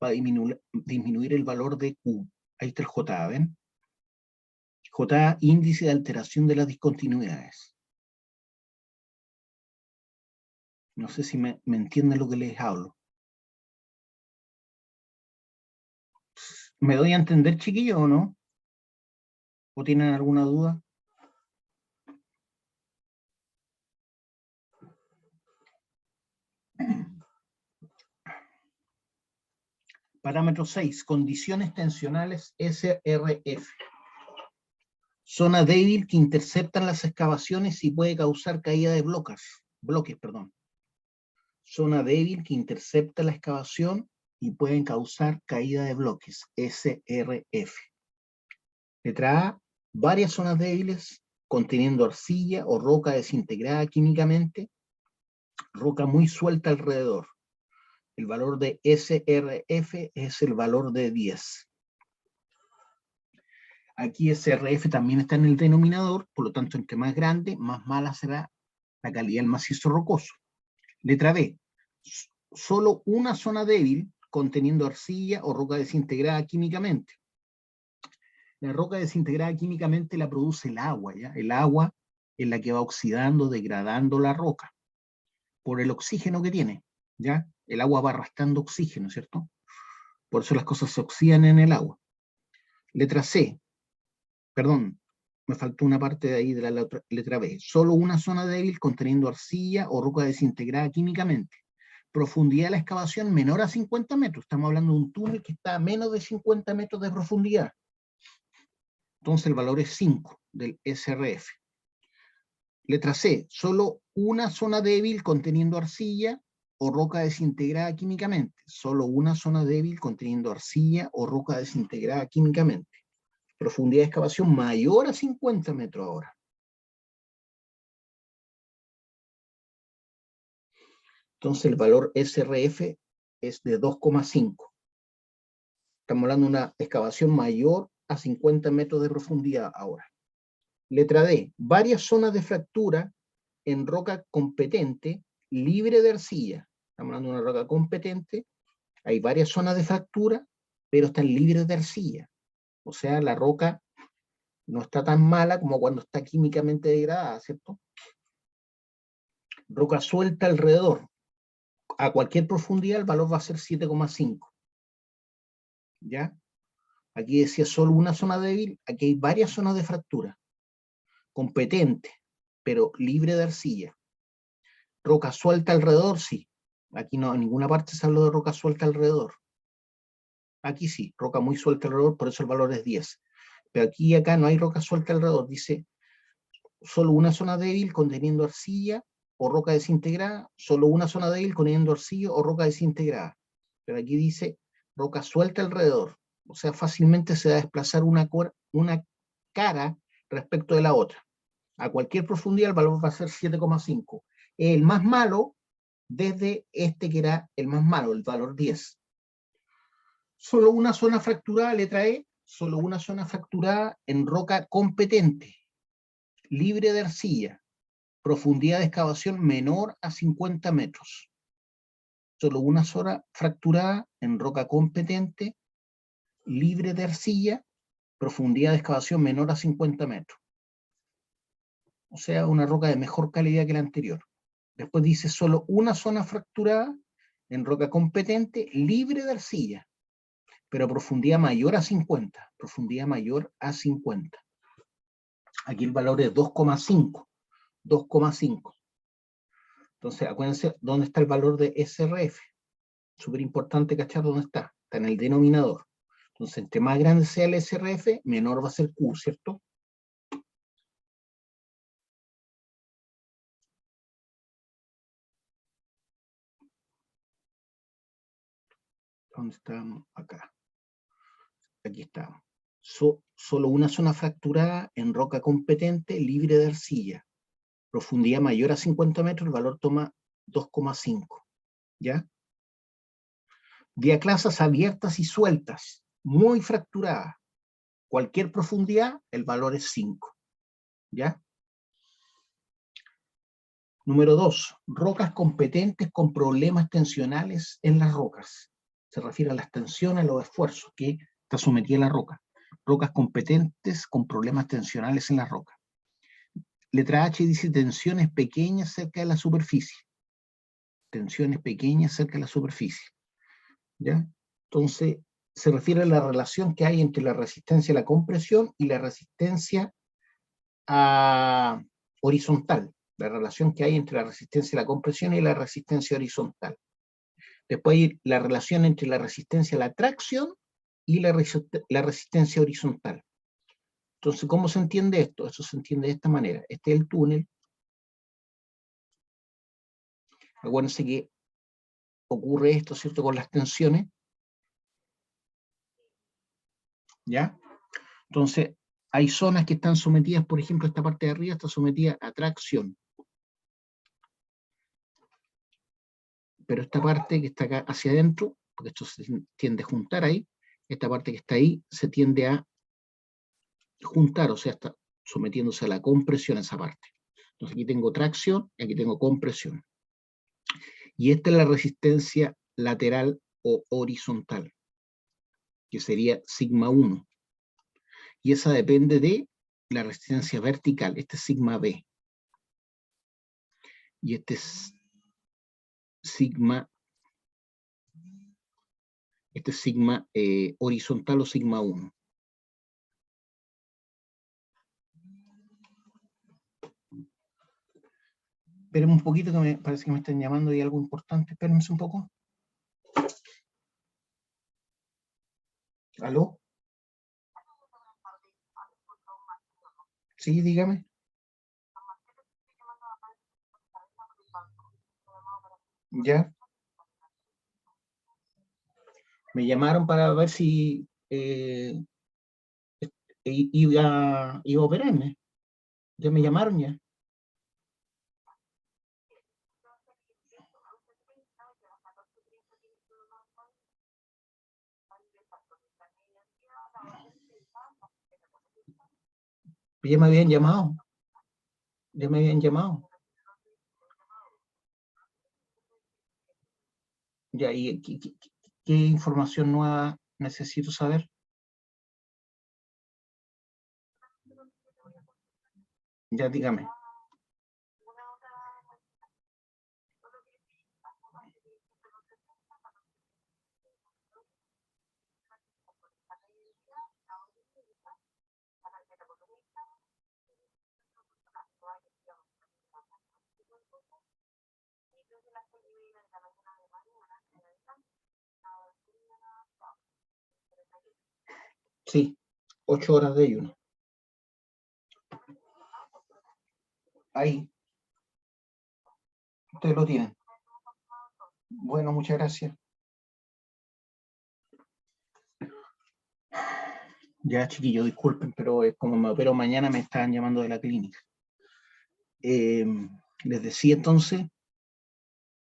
A: va a disminuir el valor de Q. Ahí está el JA, ¿ven? JA, índice de alteración de las discontinuidades. No sé si me entienden lo que les hablo. ¿Me doy a entender, chiquillos, o no? ¿O tienen alguna duda? Parámetro 6, condiciones tensionales SRF. Zona débil que interceptan las excavaciones y puede causar caída de bloques. Zona débil que intercepta la excavación y pueden causar caída de bloques, SRF. Letra A, varias zonas débiles conteniendo arcilla o roca desintegrada químicamente, roca muy suelta alrededor. El valor de SRF es el valor de 10. Aquí SRF también está en el denominador, por lo tanto, entre más grande, más mala será la calidad del macizo rocoso. Letra B, solo una zona débil conteniendo arcilla o roca desintegrada químicamente. La roca desintegrada químicamente la produce el agua, ¿ya? El agua es la que va oxidando, degradando la roca, por el oxígeno que tiene, ¿ya? El agua va arrastrando oxígeno, ¿cierto? Por eso las cosas se oxidan en el agua. Letra C, perdón, me faltó una parte de ahí de la letra B. Solo una zona débil conteniendo arcilla o roca desintegrada químicamente. Profundidad de la excavación menor a 50 metros. Estamos hablando de un túnel que está a menos de 50 metros de profundidad. Entonces el valor es 5 del SRF. Letra C, solo una zona débil conteniendo arcilla o roca desintegrada químicamente. Solo una zona débil conteniendo arcilla o roca desintegrada químicamente. Profundidad de excavación mayor a 50 metros ahora. Entonces el valor SRF es de 2,5. Estamos hablando de una excavación mayor a 50 metros de profundidad ahora. Letra D, varias zonas de fractura en roca competente libre de arcilla. Estamos hablando de una roca competente, hay varias zonas de fractura, pero están libres de arcilla. O sea, la roca no está tan mala como cuando está químicamente degradada, ¿cierto? Roca suelta alrededor. A cualquier profundidad el valor va a ser 7,5. ¿Ya? Aquí decía solo una zona débil, aquí hay varias zonas de fractura. Competente, pero libre de arcilla. Roca suelta alrededor, sí. Aquí no, en ninguna parte se habló de roca suelta alrededor. Aquí sí, roca muy suelta alrededor, por eso el valor es 10. Pero aquí y acá no hay roca suelta alrededor, dice solo una zona débil conteniendo arcilla o roca desintegrada, solo una zona débil conteniendo arcilla o roca desintegrada. Pero aquí dice roca suelta alrededor, o sea, fácilmente se va a desplazar una cara respecto de la otra. A cualquier profundidad el valor va a ser 7,5. El más malo desde este que era el más malo, el valor 10. Solo una zona fracturada, letra E, solo una zona fracturada en roca competente, libre de arcilla, profundidad de excavación menor a 50 metros. Solo una zona fracturada en roca competente, libre de arcilla, profundidad de excavación menor a 50 metros. O sea, una roca de mejor calidad que la anterior. Después dice solo una zona fracturada en roca competente, libre de arcilla, pero profundidad mayor a 50. Profundidad mayor a 50. Aquí el valor es 2,5. 2,5. Entonces, acuérdense dónde está el valor de SRF. Súper importante cachar dónde está. Está en el denominador. Entonces, entre más grande sea el SRF, menor va a ser Q, ¿cierto? ¿Dónde estamos? Acá. Aquí estamos. Solo una zona fracturada en roca competente, libre de arcilla. Profundidad mayor a 50 metros, el valor toma 2,5. ¿Ya? Diaclasas abiertas y sueltas, muy fracturadas. Cualquier profundidad, el valor es 5. ¿Ya? Número 2, rocas competentes con problemas tensionales en las rocas. Se refiere a las tensiones, a los esfuerzos que está sometida la roca. Rocas competentes con problemas tensionales en la roca. Letra H dice tensiones pequeñas cerca de la superficie. Tensiones pequeñas cerca de la superficie. ¿Ya? Entonces, se refiere a la relación que hay entre la resistencia a la compresión y la resistencia horizontal. La relación que hay entre la resistencia a la compresión y la resistencia horizontal. Después hay la relación entre la resistencia a la tracción y la resistencia horizontal. Entonces, ¿cómo se entiende esto? Eso se entiende de esta manera. Este es el túnel. Acuérdense que ocurre esto, ¿cierto?, con las tensiones. ¿Ya? Entonces, hay zonas que están sometidas, por ejemplo, esta parte de arriba está sometida a tracción. Pero esta parte que está acá hacia adentro, porque esto se tiende a juntar ahí, esta parte que está ahí se tiende a juntar, o sea, está sometiéndose a la compresión esa parte. Entonces aquí tengo tracción y aquí tengo compresión. Y esta es la resistencia lateral o horizontal, que sería sigma 1. Y esa depende de la resistencia vertical, este es sigma B. Y este es sigma horizontal o sigma 1. Espérenme un poquito que me parece que me están llamando y hay algo importante. Espérenme un poco. ¿Aló? Sí, dígame. Ya. Me llamaron para ver si iba a operarme. Ya me llamaron ya. Ya me habían llamado. Ya me habían llamado. Ya, ¿y qué información nueva necesito saber? Ya, dígame. Sí, 8 horas de ayuno. Ahí, ustedes lo tienen. Bueno, muchas gracias. Ya, chiquillos, disculpen, pero como me opero mañana, me estaban llamando de la clínica. Les decía entonces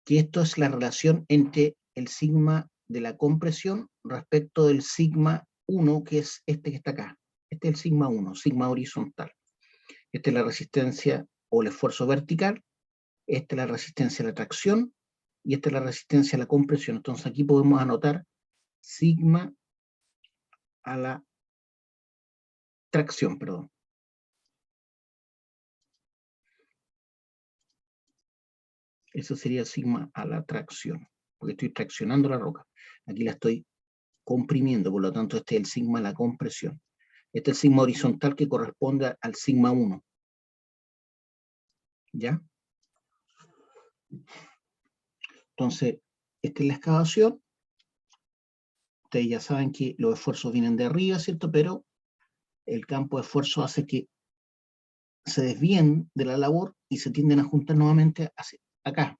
A: que esto es la relación entre el sigma de la compresión respecto del sigma 1, que es este que está acá. Este es el sigma 1, sigma horizontal. Esta es la resistencia o el esfuerzo vertical, esta es la resistencia a la tracción y esta es la resistencia a la compresión. Entonces aquí podemos anotar sigma a la tracción, perdón. Eso sería sigma a la tracción, porque estoy traccionando la roca. Aquí la estoy comprimiendo, por lo tanto este es el sigma a la compresión. Este es el sigma horizontal que corresponde al sigma 1. ¿Ya? Entonces, esta es la excavación. Ustedes ya saben que los esfuerzos vienen de arriba, ¿cierto? Pero el campo de esfuerzo hace que se desvíen de la labor y se tienden a juntar nuevamente hacia acá.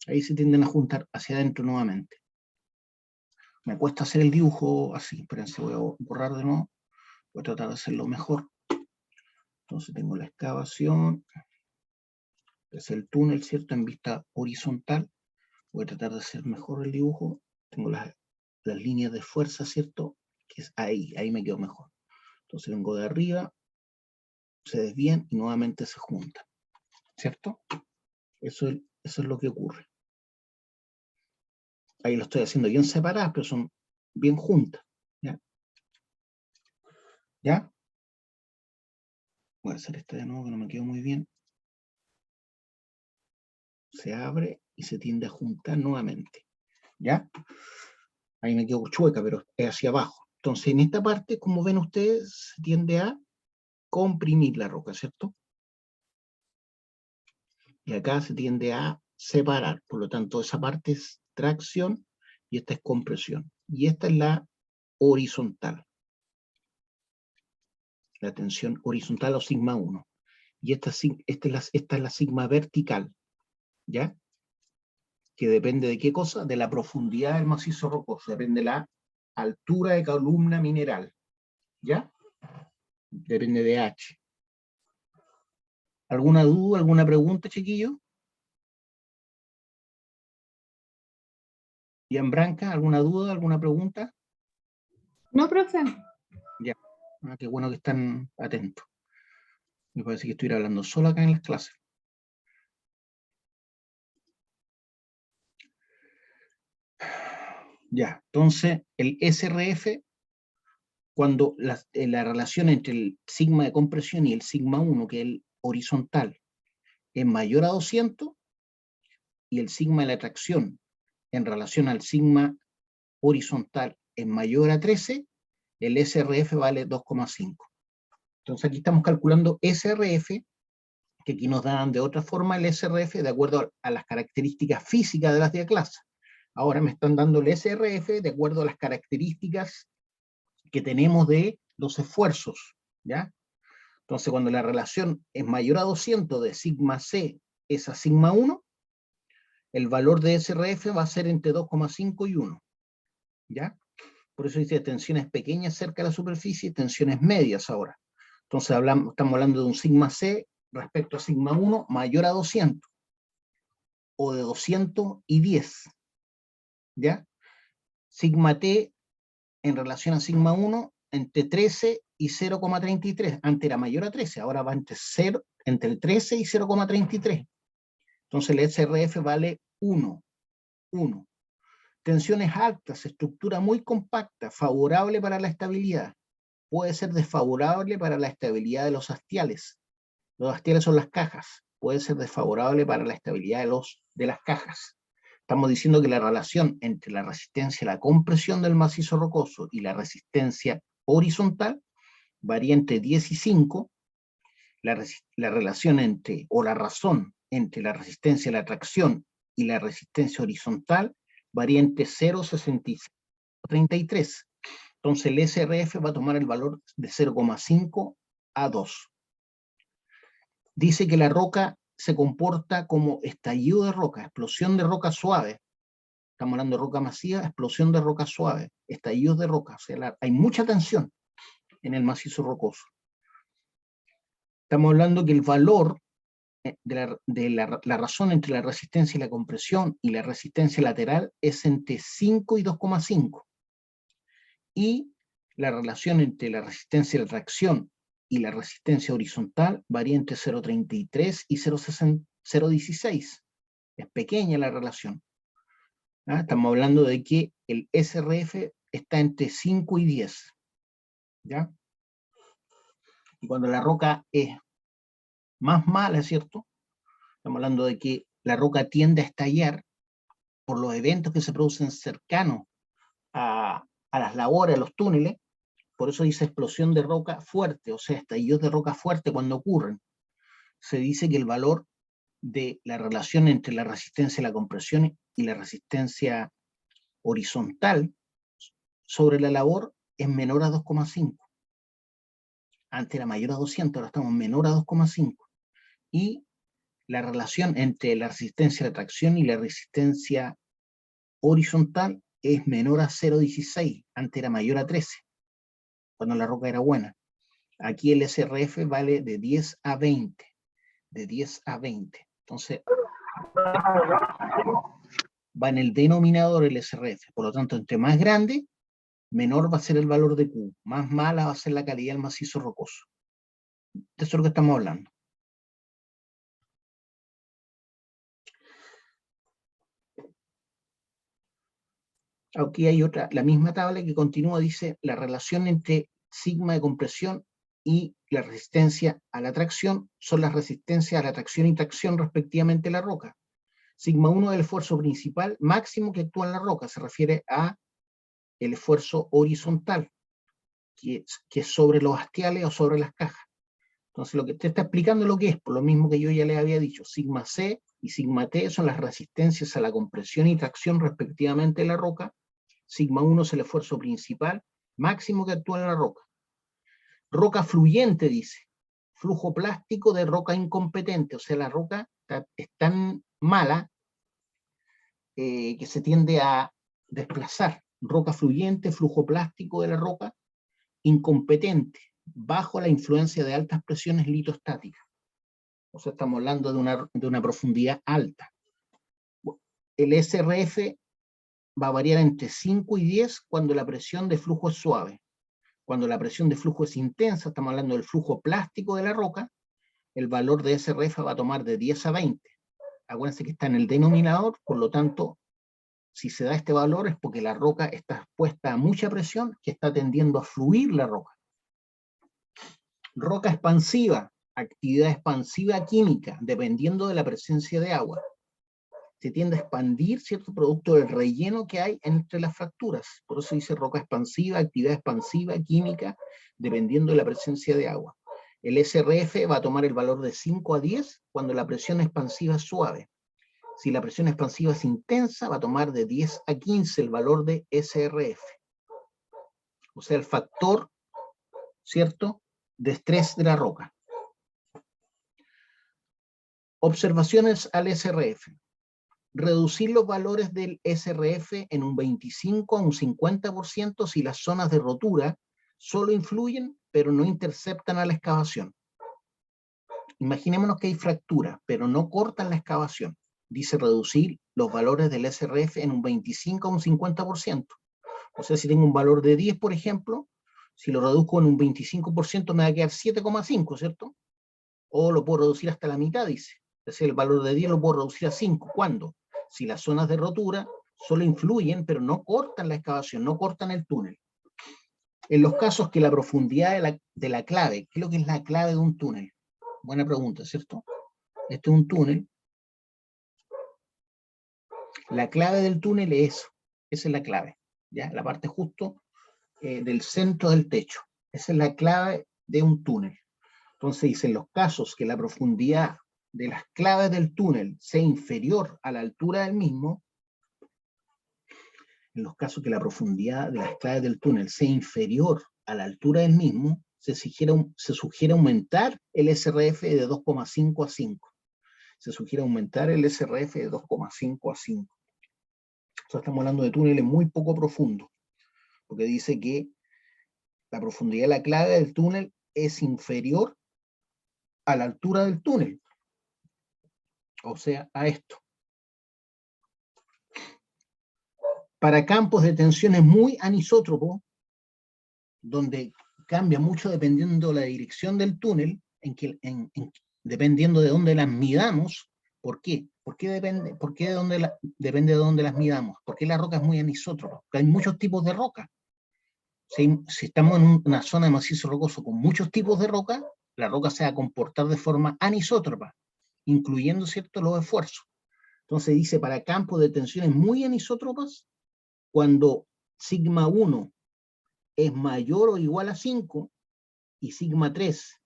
A: Ahí se tienden a juntar hacia adentro nuevamente. Me cuesta hacer el dibujo así. Espérense, voy a borrar de nuevo. Voy a tratar de hacerlo mejor. Entonces tengo la excavación. Es el túnel, ¿cierto? En vista horizontal. Voy a tratar de hacer mejor el dibujo. Tengo las líneas de fuerza, ¿cierto? Que es ahí me quedo mejor. Entonces vengo de arriba, se desvían y nuevamente se juntan, ¿cierto? Eso es lo que ocurre. Ahí lo estoy haciendo bien separadas, pero son bien juntas. ¿Ya? ¿Ya? Voy a hacer esto de nuevo que no me quedó muy bien. Se abre y se tiende a juntar nuevamente. ¿Ya? Ahí me quedo chueca, pero es hacia abajo. Entonces, en esta parte, como ven ustedes, se tiende a comprimir la roca, ¿cierto? Y acá se tiende a separar. Por lo tanto, esa parte es tracción y esta es compresión. Y esta es la horizontal. La tensión horizontal o sigma 1. Y esta es la sigma vertical, ¿ya? Que depende de qué cosa, de la profundidad del macizo rocoso, depende de la altura de columna mineral. ¿Ya? Depende de H. ¿Alguna duda, alguna pregunta, chiquillo? Branca, ¿alguna duda, alguna pregunta?
B: No, profe.
A: Ya. Ah, qué bueno que están atentos. Me parece que estoy hablando solo acá en las clases. Ya, entonces el SRF, cuando la relación entre el sigma de compresión y el sigma 1, que es el horizontal, es mayor a 200, y el sigma de la tracción en relación al sigma horizontal es mayor a 13, el SRF vale 2,5. Entonces aquí estamos calculando SRF, que aquí nos dan de otra forma el SRF de acuerdo a las características físicas de las de clase. Ahora me están dando el SRF de acuerdo a las características que tenemos de los esfuerzos, ¿ya? Entonces, cuando la relación es mayor a 200 de sigma C es a sigma 1, el valor de SRF va a ser entre 2,5 y 1, ¿ya? Por eso dice tensiones pequeñas cerca de la superficie y tensiones medias ahora. Entonces, estamos hablando de un sigma C respecto a sigma 1 mayor a 200, o de 210, ¿ya? Sigma T en relación a sigma 1 entre 13 y 0,33. Antes era mayor a 13, ahora va entre el 13 y 0,33. Entonces el SRF vale 1. Tensiones altas, estructura muy compacta, favorable para la estabilidad. Puede ser desfavorable para la estabilidad de los hastiales. Los hastiales son las cajas. Puede ser desfavorable para la estabilidad de las cajas. Estamos diciendo que la relación entre la resistencia a la compresión del macizo rocoso y la resistencia horizontal varía entre 10 y 5. La relación entre, o la razón entre la resistencia a la tracción y la resistencia horizontal varía entre 0,66 y 33. Entonces el SRF va a tomar el valor de 0,5 a 2. Dice que la roca se comporta como estallido de roca, explosión de roca suave. Estamos hablando de roca masiva, explosión de roca suave, estallidos de roca. O sea, hay mucha tensión en el macizo rocoso. Estamos hablando que el valor la razón entre la resistencia y la compresión y la resistencia lateral es entre 5 y 2,5. Y la relación entre la resistencia de la tracción y la resistencia horizontal varía entre 0,33 y 0,16. Es pequeña la relación. ¿Ah? Estamos hablando de que el SRF está entre 5 y 10. ¿Ya? Y cuando la roca es más mala, ¿cierto? Estamos hablando de que la roca tiende a estallar por los eventos que se producen cercanos a las labores, a los túneles. Por eso dice explosión de roca fuerte, o sea, estallidos de roca fuerte cuando ocurren. Se dice que el valor de la relación entre la resistencia a la compresión y la resistencia horizontal sobre la labor es menor a 2,5. Antes era mayor a 200, ahora estamos menor a 2,5. Y la relación entre la resistencia a la tracción y la resistencia horizontal es menor a 0,16, antes era mayor a 13, cuando la roca era buena. Aquí el SRF vale de 10 a 20, de 10 a 20. Entonces, va en el denominador el SRF. Por lo tanto, entre más grande, menor va a ser el valor de Q, más mala va a ser la calidad del macizo rocoso. De eso es lo que estamos hablando. Aquí hay otra, la misma tabla que continúa, dice la relación entre sigma de compresión y la resistencia a la tracción son las resistencias a la tracción y tracción respectivamente de la roca. Sigma 1 es el esfuerzo principal máximo que actúa en la roca, se refiere a el esfuerzo horizontal, que es sobre los hastiales o sobre las cajas. Entonces lo que te está explicando lo que es, por lo mismo que yo ya les había dicho, sigma C y sigma T son las resistencias a la compresión y tracción respectivamente de la roca. Sigma 1 es el esfuerzo principal máximo que actúa en la roca. Roca fluyente, dice, flujo plástico de roca incompetente, o sea, la roca es tan mala que se tiende a desplazar. Roca fluyente, flujo plástico de la roca, incompetente, bajo la influencia de altas presiones litostáticas. O sea, estamos hablando de una profundidad alta. El SRF va a variar entre 5 y 10 cuando la presión de flujo es suave. Cuando la presión de flujo es intensa, estamos hablando del flujo plástico de la roca, el valor de SRF va a tomar de 10 a 20. Acuérdense que está en el denominador, por lo tanto, si se da este valor es porque la roca está expuesta a mucha presión que está tendiendo a fluir la roca. Roca expansiva, actividad expansiva química, dependiendo de la presencia de agua. Se tiende a expandir cierto producto del relleno que hay entre las fracturas. Por eso dice roca expansiva, actividad expansiva química, dependiendo de la presencia de agua. El SRF va a tomar el valor de 5 a 10 cuando la presión expansiva es suave. Si la presión expansiva es intensa, va a tomar de 10 a 15 el valor de SRF. O sea, el factor, ¿cierto?, de estrés de la roca. Observaciones al SRF. Reducir los valores del SRF en un 25 a un 50% si las zonas de rotura solo influyen, pero no interceptan a la excavación. Imaginémonos que hay fractura, pero no cortan la excavación. Dice reducir los valores del SRF en un 25 a un 50%. O sea, si tengo un valor de 10, por ejemplo, si lo reduzco en un 25% me va a quedar 7,5, ¿cierto? O lo puedo reducir hasta la mitad, dice. Es decir, el valor de 10 lo puedo reducir a 5. ¿Cuándo? Si las zonas de rotura solo influyen, pero no cortan la excavación, no cortan el túnel. En los casos que la profundidad de la clave, ¿qué es lo que es la clave de un túnel? Buena pregunta, ¿cierto? Este es un túnel. La clave del túnel es eso. Esa es la clave, ¿ya? La parte justo del centro del techo. Esa es la clave de un túnel. Entonces dice, en los casos que la profundidad de las claves del túnel sea inferior a la altura del mismo, en los casos que la profundidad de las claves del túnel sea inferior a la altura del mismo, se sugiere aumentar el SRF de 2,5 a 5. Se sugiere aumentar el SRF de 2,5 a 5. O sea, estamos hablando de túneles muy poco profundos, porque dice que la profundidad de la clave del túnel es inferior a la altura del túnel. O sea, a esto. Para campos de tensiones muy anisótropos, donde cambia mucho dependiendo de la dirección del túnel, dependiendo de dónde las midamos. ¿Por qué? ¿Por qué depende? ¿Por qué depende de dónde las midamos? Porque la roca es muy anisótropa. Porque hay muchos tipos de roca. Si estamos en una zona de macizo rocoso con muchos tipos de roca, la roca se va a comportar de forma anisótropa, incluyendo, ¿cierto?, los esfuerzos. Entonces dice, para campos de tensiones muy anisótropas, cuando sigma 1 es mayor o igual a 5 y sigma 3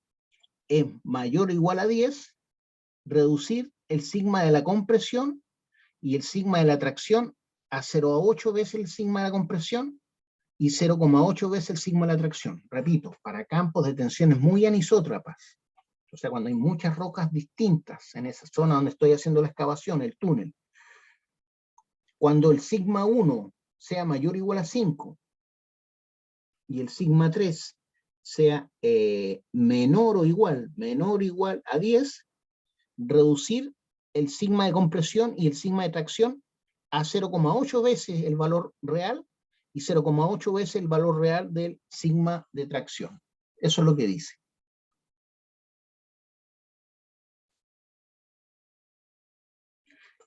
A: es mayor o igual a 10, reducir el sigma de la compresión y el sigma de la tracción a 0,8 veces el sigma de la compresión y 0,8 veces el sigma de la tracción. Repito, para campos de tensiones muy anisótropas, o sea, cuando hay muchas rocas distintas en esa zona donde estoy haciendo la excavación, el túnel, cuando el sigma 1 sea mayor o igual a 5 y el sigma 3 sea menor o igual a 10, reducir el sigma de compresión y el sigma de tracción a 0,8 veces el valor real y 0,8 veces el valor real del sigma de tracción. Eso es lo que dice.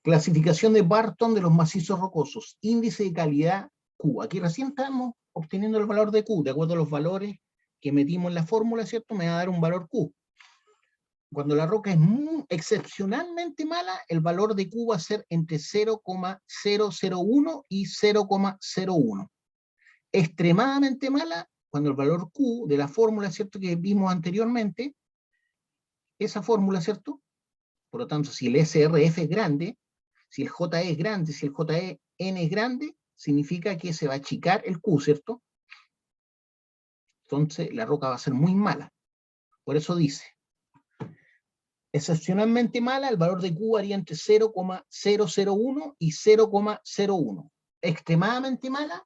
A: Clasificación de Barton de los macizos rocosos. Índice de calidad Q. Aquí recién estamos obteniendo el valor de Q. De acuerdo a los valores que metimos en la fórmula, ¿cierto? Me va a dar un valor Q. Cuando la roca es excepcionalmente mala, el valor de Q va a ser entre 0,001 y 0,01. Extremadamente mala, cuando el valor Q de la fórmula, ¿cierto?, que vimos anteriormente, esa fórmula, ¿cierto? Por lo tanto, si el SRF es grande, si el JE es grande, si el JN es grande, significa que se va a achicar el Q, ¿cierto? Entonces, la roca va a ser muy mala. Por eso dice, excepcionalmente mala, el valor de Q varía entre 0,001 y 0,01. Extremadamente mala,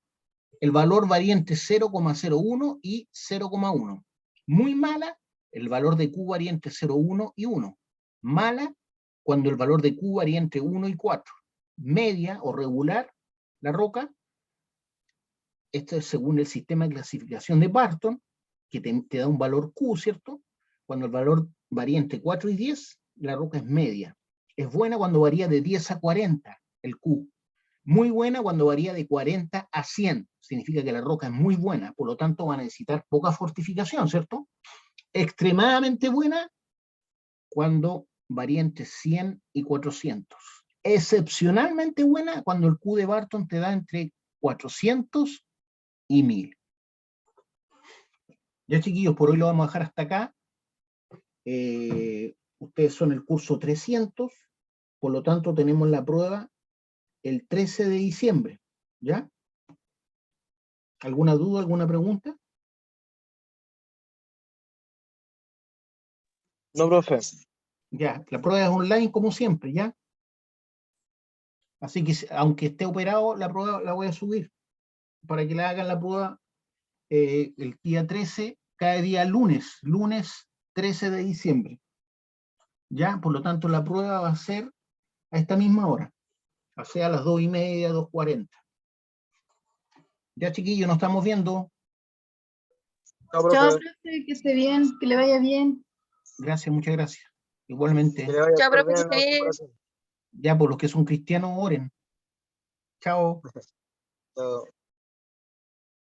A: el valor varía entre 0,01 y 0,1. Muy mala, el valor de Q varía entre 0,1 y 1. Mala, cuando el valor de Q varía entre 1 y 4. Media o regular, la roca, esto es según el sistema de clasificación de Barton, que te da un valor Q, ¿cierto? Cuando el valor varía entre 4 y 10, la roca es media. Es buena cuando varía de 10 a 40, el Q. Muy buena cuando varía de 40 a 100. Significa que la roca es muy buena, por lo tanto va a necesitar poca fortificación, ¿cierto? Extremadamente buena cuando varía entre 100 y 400. Excepcionalmente buena cuando el Q de Barton te da entre 400 y 1000. Ya, chiquillos, por hoy lo vamos a dejar hasta acá. Ustedes son el curso 300, por lo tanto tenemos la prueba el 13 de diciembre, ¿ya? ¿Alguna duda, alguna pregunta?
C: No, profe.
A: Ya, la prueba es online como siempre, ¿ya? Así que aunque esté operado, la prueba la voy a subir para que le hagan la prueba el día 13, cada día lunes 13 de diciembre. ¿Ya? Por lo tanto, la prueba va a ser a esta misma hora, o sea, a las 2:30, 2:40. Ya, chiquillos, nos estamos viendo.
C: No,
B: Chao,
C: profe.
B: profe, que esté bien, que le vaya bien.
A: Gracias, muchas gracias. Igualmente.
C: Que le vaya
D: Chao,
C: súper
D: profe,
C: bien
D: que
C: en
D: esté
C: el
D: bien.
C: corazón.
A: Ya, por los que son cristianos, oren. Chao.
C: Chao.